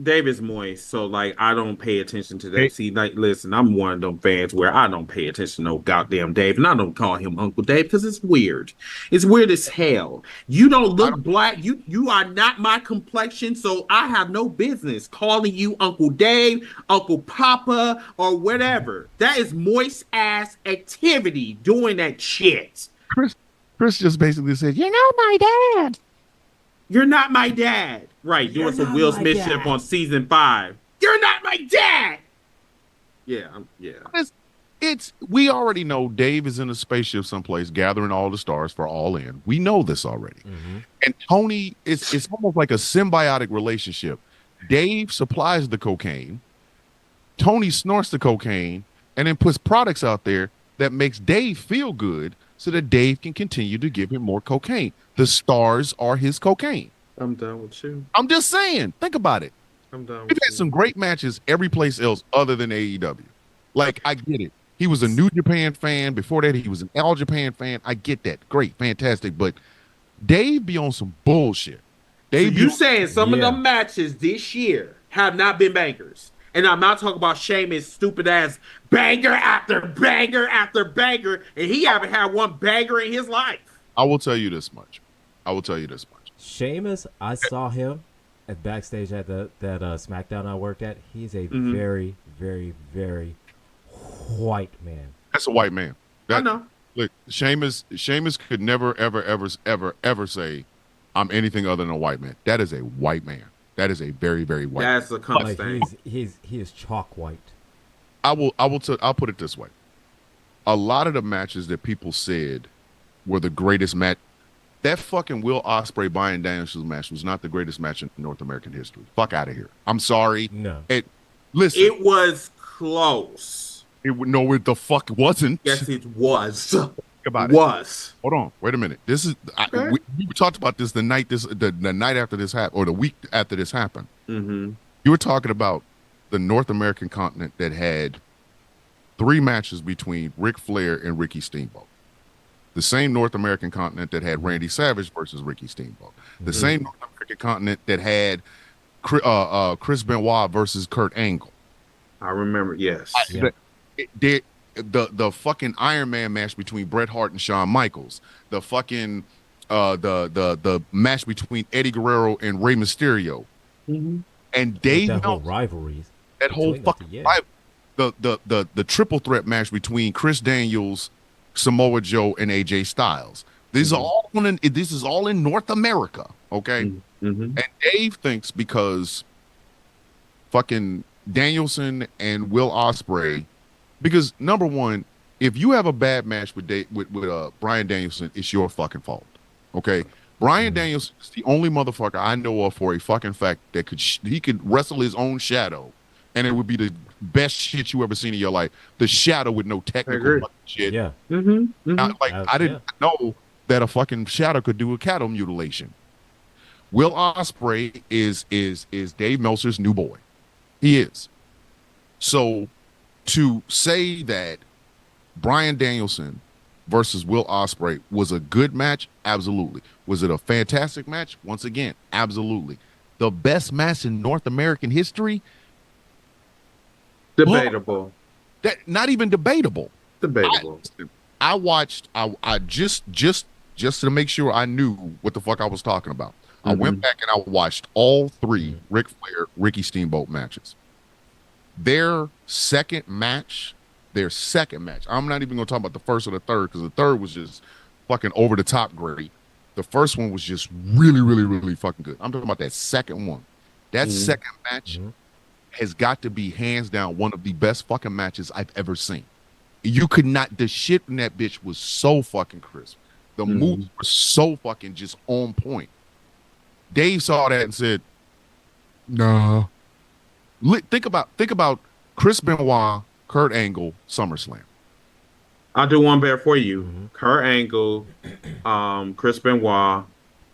Dave is moist, so like I don't pay attention to that. See, like, listen, I'm one of them fans where I don't pay attention to no goddamn Dave, and I don't call him Uncle Dave because it's weird. It's weird as hell. You don't look black. You are not my complexion, so I have no business calling you Uncle Dave, Uncle Papa, or whatever. That is moist ass activity doing that shit. Chris just basically said, you know my dad. You're not my dad. Right, doing some Will Smith shit on season 5. You're not my dad. Yeah, yeah. We already know Dave is in a spaceship someplace gathering all the stars for All In. We know this already. Mm-hmm. And Tony, it's almost like a symbiotic relationship. Dave supplies the cocaine, Tony snorts the cocaine, and then puts products out there that makes Dave feel good so that Dave can continue to give him more cocaine. The stars are his cocaine. I'm done with you. I'm just saying, think about it. I'm done We've with had you. some great matches every place else other than AEW. Like, I get it. He was a New Japan fan. Before that, he was an All Japan fan. I get that. Great, fantastic. But Dave be on some bullshit. Dave So you saying some of Yeah. them matches this year have not been bangers. And I'm not talking about Sheamus' stupid ass banger after banger after banger, and he haven't had one banger in his life. I will tell you this much. Sheamus, I saw him at backstage at that SmackDown I worked at. He's a Mhm. very, very, very white man. That's a white man. I know. Look, Sheamus could never, ever say, I'm anything other than a white man. That is a white man. That is a very, very white man. That's a cunt thing. He is chalk white. I'll put it this way. A lot of the matches that people said were the greatest match. That fucking Will Ospreay Bryan Danielson match was not the greatest match in North American history. Fuck out of here. I'm sorry. No. Listen. It was close. It the fuck wasn't. Yes, it was. Think about it. Was. Hold on. Wait a minute. This is Okay. we talked about this the night after this happened, or the week after this happened. Mm-hmm. You were talking about the North American continent that had 3 matches between Ric Flair and Ricky Steamboat. The same North American continent that had Randy Savage versus Ricky Steamboat. The same North American continent that had Chris Benoit versus Kurt Angle. I remember, yes. Yeah. The fucking Iron Man match between Bret Hart and Shawn Michaels. The fucking the match between Eddie Guerrero and Rey Mysterio. Mm-hmm. And Dave That whole Meltzer, rivalries. that whole between fucking yeah. the triple threat match between Chris Daniels, Samoa Joe, and AJ Styles. This is all in North America, okay? Mm-hmm. And Dave thinks because fucking Danielson and Will Ospreay, because number one, if you have a bad match with Bryan Danielson, it's your fucking fault, okay? Bryan Danielson is the only motherfucker I know of for a fucking fact that he could wrestle his own shadow, and it would be the best shit you ever seen in your life. The shadow with no technical fucking shit. Yeah. Mm-hmm. Mm-hmm. I didn't know that a fucking shadow could do a cattle mutilation. Will Ospreay is Dave Meltzer's new boy. He is. So to say that Bryan Danielson versus Will Ospreay was a good match, absolutely. Was it a fantastic match? Once again, absolutely. The best match in North American history? Debatable. That not even debatable. Debatable. I watched. I just to make sure I knew what the fuck I was talking about. I went back and I watched all 3 Ric Flair, Ricky Steamboat matches. Their second match. I'm not even gonna talk about the first or the third because the third was just fucking over the top great. The first one was just really, really, really fucking good. I'm talking about that second one. That second match has got to be hands down one of the best fucking matches I've ever seen. You could not. The shit in that bitch was so fucking crisp. The moves were so fucking just on point. Dave saw that and said, "Nah." Think about Chris Benoit, Kurt Angle, SummerSlam. I'll do one better for you. Kurt Angle, Chris Benoit,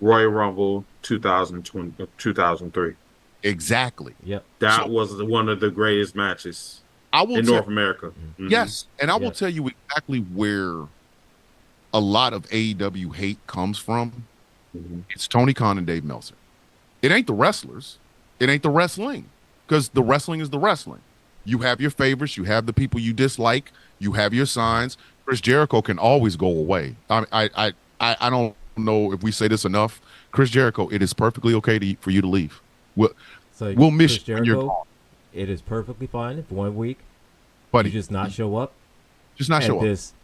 Royal Rumble 2003. Exactly. Yep. That was one of the greatest matches in North America. Mm-hmm. Yes, and I will tell you exactly where a lot of AEW hate comes from. It's Tony Khan and Dave Meltzer. It ain't the wrestlers. It ain't the wrestling. Because the wrestling is the wrestling. You have your favorites. You have the people you dislike. You have your signs. Chris Jericho can always go away. I don't know if we say this enough. Chris Jericho, it is perfectly okay for you to leave. We'll miss Chris you when you're Jericho, gone. it is perfectly fine if 1 week Buddy, you just not show up. Just not show up. Just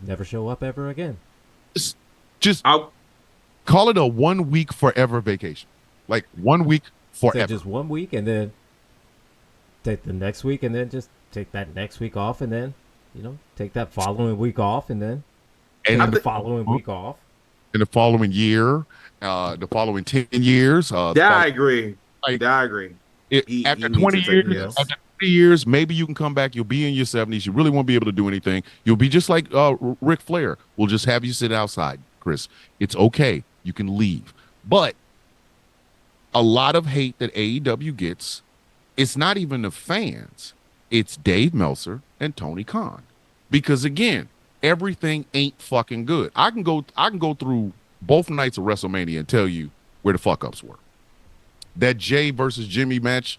never show up ever again. Just I'll Call it a 1 week forever vacation. Like 1 week Say forever. just 1 week and then take the next week and then just take that next week off and then, take that following week off and then And take the following week off. in the following year, the following 10 years. I agree. Like, I agree. After he 20 needs to years, take- yes. after 20 years, maybe you can come back. You'll be in your 70s. You really won't be able to do anything. You'll be just like Ric Flair. We'll just have you sit outside, Chris. It's okay. You can leave. But a lot of hate that AEW gets, it's not even the fans. It's Dave Meltzer and Tony Khan. Because again, everything ain't fucking good. I can go through both nights of WrestleMania and tell you where the fuck ups were. That Jay versus Jimmy match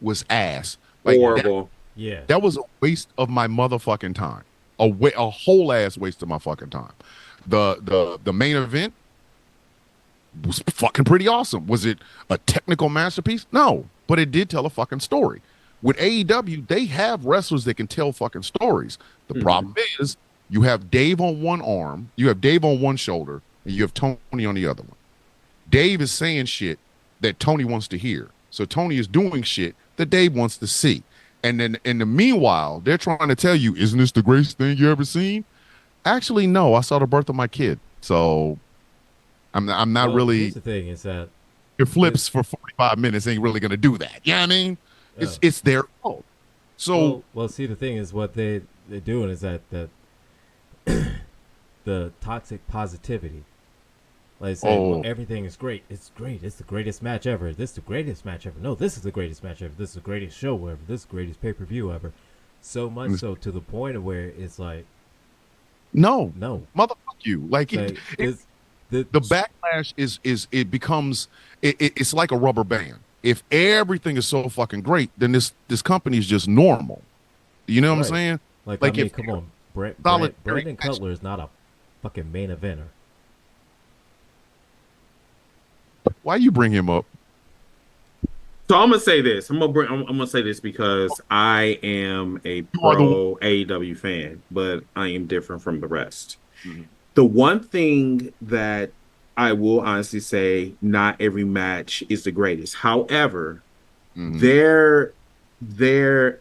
was ass. Like, Horrible. that was a waste of my motherfucking time. A whole ass waste of my fucking time. The main event was fucking pretty awesome. Was it a technical masterpiece? No, but it did tell a fucking story. With AEW, they have wrestlers that can tell fucking stories. The problem is you have Dave on one arm, you have Dave on one shoulder, and you have Tony on the other one. Dave is saying shit that Tony wants to hear. So Tony is doing shit that Dave wants to see. And then in the meanwhile, they're trying to tell you, isn't this the greatest thing you ever seen? Actually, no, I saw the birth of my kid. So I'm not really. Here's the thing is that Your flips for 45 minutes ain't really going to do that. You know what I mean? It's their fault. So well, see, the thing is what they're doing is that the toxic positivity. Like saying, well, everything is great. It's great. It's the greatest match ever. This is the greatest match ever. No, this is the greatest match ever. This is the greatest show ever. This is the greatest pay-per-view ever. So much so to the point of where it's like, no, motherfuck you. Like the backlash is it becomes it's like a rubber band. If everything is so fucking great, then this company is just normal. You know what I'm saying? Like I mean, come on, Brandon Cutler is not a fucking main eventer. Why you bring him up? So I'm gonna say this. I'm gonna say this because I am a pro AEW fan, but I am different from the rest. Mm-hmm. The one thing that I will honestly say, not every match is the greatest. However, their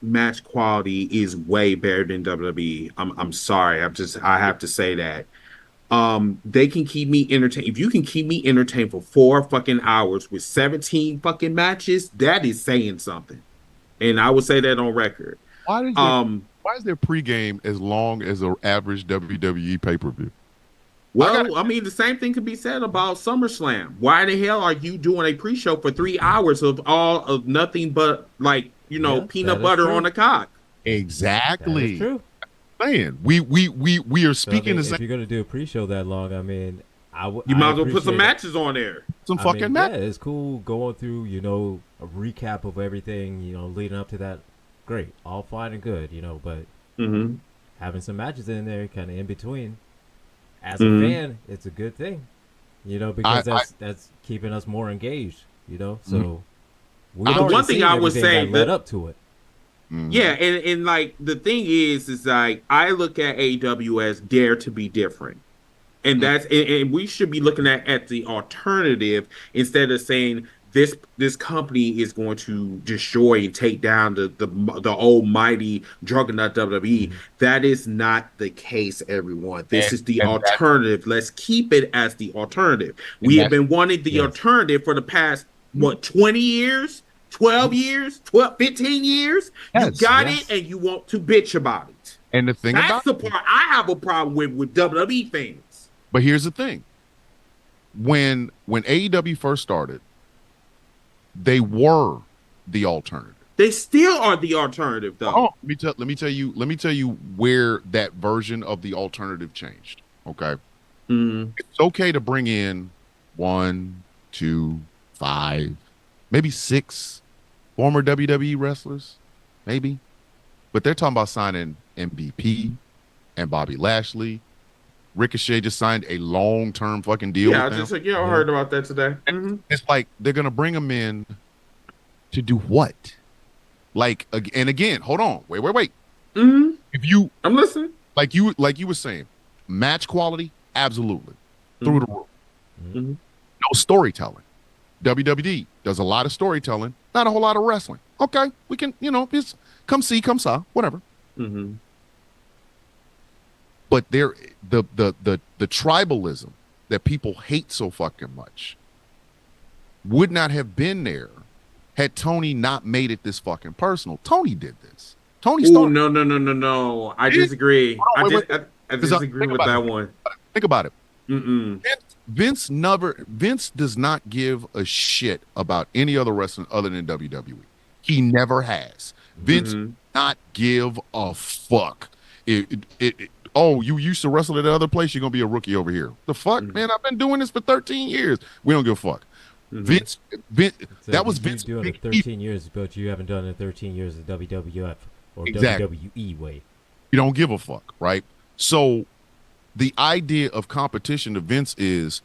match quality is way better than WWE. I'm sorry. I have to say that. They can keep me entertained. If you can keep me entertained for 4 fucking hours with 17 fucking matches, that is saying something. And I would say that on record. Why is their pregame as long as an average WWE pay-per-view? Well, I mean, the same thing could be said about SummerSlam. Why the hell are you doing a pre-show for 3 hours of nothing but peanut butter on a cock? Exactly. That is true. Man, we are speaking if you're gonna do a pre-show that long, I mean, you might as well put some matches on there. Some fucking matches. Yeah, it's cool going through, a recap of everything, leading up to that. Great, all fine and good, but having some matches in there, kind of in between. As a fan, it's a good thing, because that's keeping us more engaged, So one thing I would say that led up to it. Yeah, and like the thing is like I look at AEW as dare to be different, and that's and we should be looking at the alternative instead of saying this company is going to destroy and take down the almighty juggernaut WWE. That is not the case, everyone. This is the alternative. Let's keep it as the alternative. We have been wanting the alternative for the past 20 years. 12 years, 15 years, you got it, and you want to bitch about it. And the thing that's the part I have a problem with WWE fans. But here's the thing: when AEW first started, they were the alternative. They still are the alternative, though. Oh, let me tell you where that version of the alternative changed. Okay, it's okay to bring in 1, 2, 5, maybe 6. Former WWE wrestlers, maybe. But they're talking about signing MVP and Bobby Lashley. Ricochet just signed a long-term fucking deal with them. I heard about that today. It's like they're going to bring them in to do what? Like, and again, hold on. Wait. I'm listening. Like you were saying, match quality, absolutely. Through the roof. Mm-hmm. No storytelling. WWD does a lot of storytelling, not a whole lot of wrestling. Okay, we can, just come see, come saw, whatever. Mm-hmm. But the tribalism that people hate so fucking much would not have been there had Tony not made it this fucking personal. Tony did this. Tony Oh, started. no. I disagree. Hold on, wait, wait. I disagree with that one. Think about it. Mm-mm. Vince does not give a shit about any other wrestling other than WWE. He never has. Vince does not give a fuck. Oh, you used to wrestle at another place, you're gonna be a rookie over here. The fuck, man, I've been doing this for 13 years. We don't give a fuck. Vince, So that was Vince doing it 13 years, but you haven't done it 13 years of WWF or WWE way. You don't give a fuck, right? So the idea of competition to Vince is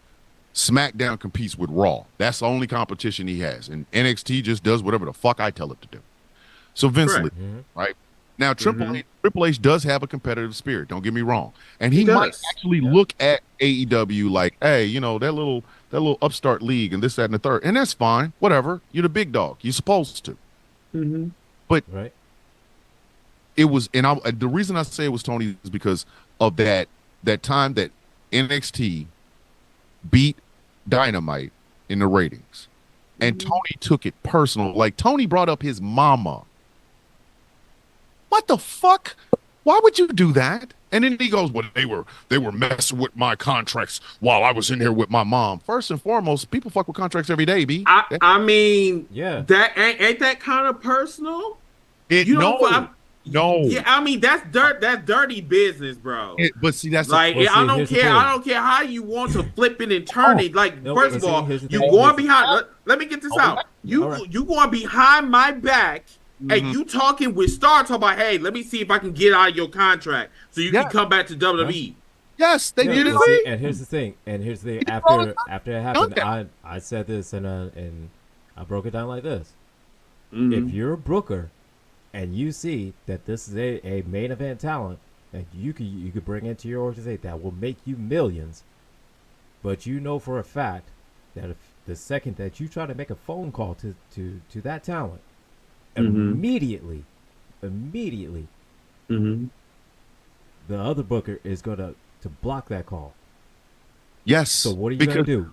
SmackDown competes with Raw. That's the only competition he has. And NXT just does whatever the fuck I tell it to do. So Vince, right? Now, Triple H does have a competitive spirit. Don't get me wrong. And he might actually look at AEW like, hey, that little upstart league and this, that, and the third. And that's fine. Whatever. You're the big dog. You're supposed to. But it was, and the reason I say it was Tony is because of that time that NXT beat Dynamite in the ratings. And Tony took it personal. Like, Tony brought up his mama. What the fuck? Why would you do that? And then he goes, well, they were messing with my contracts while I was in here with my mom. First and foremost, people fuck with contracts every day, B. I mean, yeah, that ain't that kind of personal? No. Yeah, I mean that's dirty business, bro. But see, that's like I don't care how you want to flip it and turn it. Like first of all, you going behind. Let me get this out. You going behind my back. And you talking with Star talking about, hey, let me see if I can get out of your contract so you can come back to WWE. Yes, they did it. And here's the thing. After it happened, I said this and I broke it down like this. If you're a booker and you see that this is a main event talent that you could bring into your organization that will make you millions, but you know for a fact that if the second that you try to make a phone call to that talent, immediately, the other booker is going to block that call. Yes. So what are you going to do?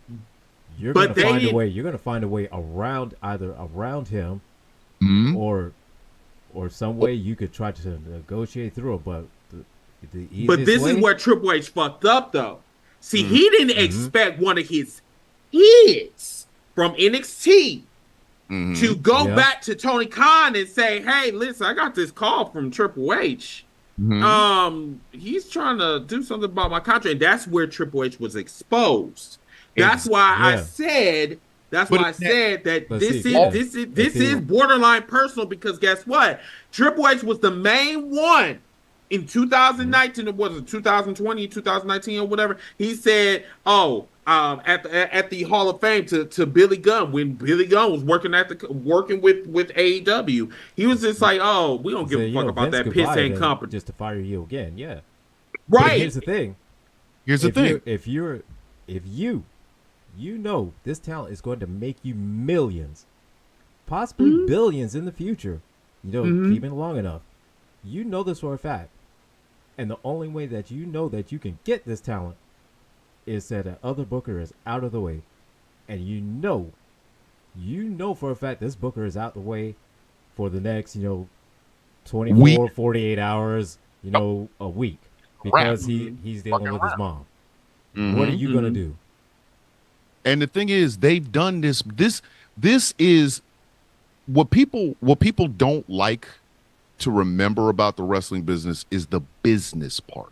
You're going to find a way. You're going to find a way around him, or some way you could try to negotiate through it. But the easiest way, is where Triple H fucked up, though. See, he didn't expect one of his hits from NXT. To go back to Tony Khan and say, hey, listen, I got this call from Triple H. He's trying to do something about my contract. And that's where Triple H was exposed. That's why I said that this is borderline personal, because guess what? Triple H was the main one in 2019, or was it 2020, 2019 or whatever. He said, at the Hall of Fame to Billy Gunn, when Billy Gunn was working with AEW, he was just like, "Oh, we don't give a fuck about that piss and company." Just to fire you again, yeah. Right. But here's the thing. If you know this talent is going to make you millions, possibly billions in the future, keep it long enough. You know this for a fact, and the only way that you know that you can get this talent is that the other booker is out of the way, and you know for a fact this booker is out the way for the next 24 48 hours, a week, because he's dealing with his mom. What are you gonna do? And the thing is, they've done this is what people don't like to remember about the wrestling business is the business part.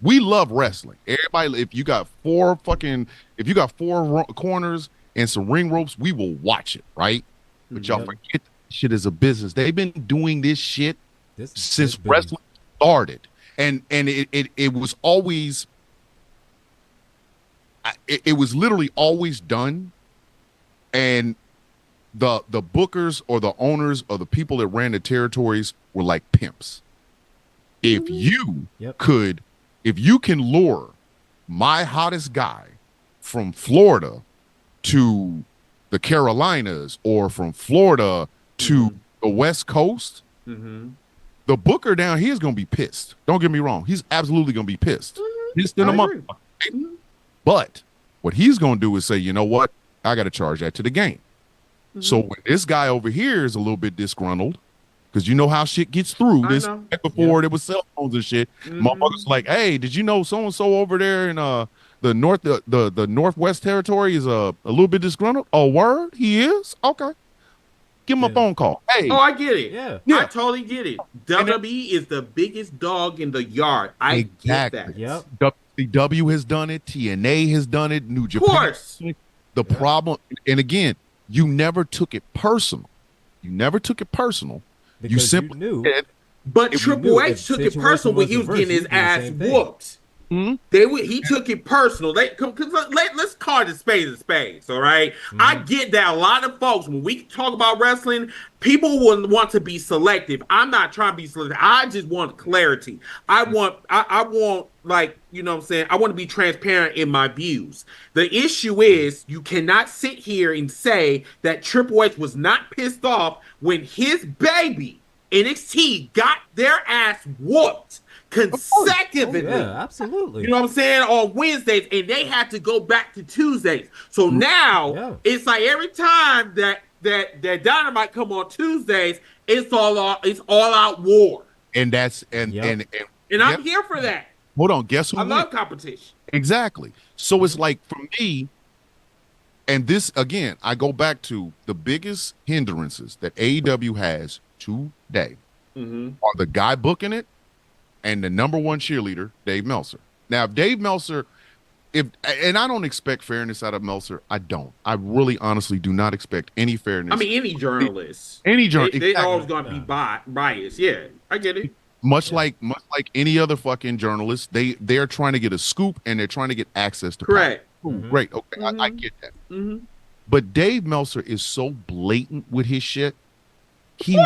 We love wrestling. Everybody, if you got four corners and some ring ropes, we will watch it, right? But y'all forget shit is a business. They've been doing this shit since wrestling started, and it was always, it was literally always done, and the bookers or the owners or the people that ran the territories were like pimps. If you can lure my hottest guy from Florida to the Carolinas or from Florida to the West Coast, the booker down here is going to be pissed. Don't get me wrong. He's absolutely going to be pissed. Pissed in a month. But what he's going to do is say, you know what? I got to charge that to the game. So when this guy over here is a little bit disgruntled, because you know how shit gets through. This before there was cell phones and shit. Motherfuckers like, hey, did you know so and so over there in the Northwest Territory is a little bit disgruntled? Oh, word, he is. Okay, give him a phone call. Hey, I get it. Yeah. I totally get it. WWE is the biggest dog in the yard. I get that. Yep. WCW has done it. TNA has done it. New Japan. Of course. The problem, and again, you never took it personal. You never took it personal. Because you simply knew. But Triple H took it personal when he was getting his ass whooped. He took it personal. Let's call it a spades, all right? I get that a lot of folks, when we talk about wrestling, people will want to be selective. I'm not trying to be selective. I just want clarity. I want like, you know what I'm saying? I want to be transparent in my views. The issue is you cannot sit here and say that Triple H was not pissed off when his baby NXT got their ass whooped consecutively. Oh, yeah, absolutely. You know what I'm saying? On Wednesdays, and they had to go back to Tuesdays. So now it's like every time that Dynamite come on Tuesdays, it's all out war. And that's and I'm here for that. Hold on, guess who? I love competition. Exactly. So it's like for me, and this again, I go back to the biggest hindrances that AEW has today are the guy booking it and the number one cheerleader, Dave Meltzer. Now, if Dave Meltzer, and I don't expect fairness out of Meltzer. I don't. I really, honestly do not expect any fairness. I mean, any journalist. They're always going to be biased. Yeah, I get it. Much like any other fucking journalist, they're trying to get a scoop and they're trying to get access to correct. Great. Okay, I get that. But Dave Meltzer is so blatant with his shit. He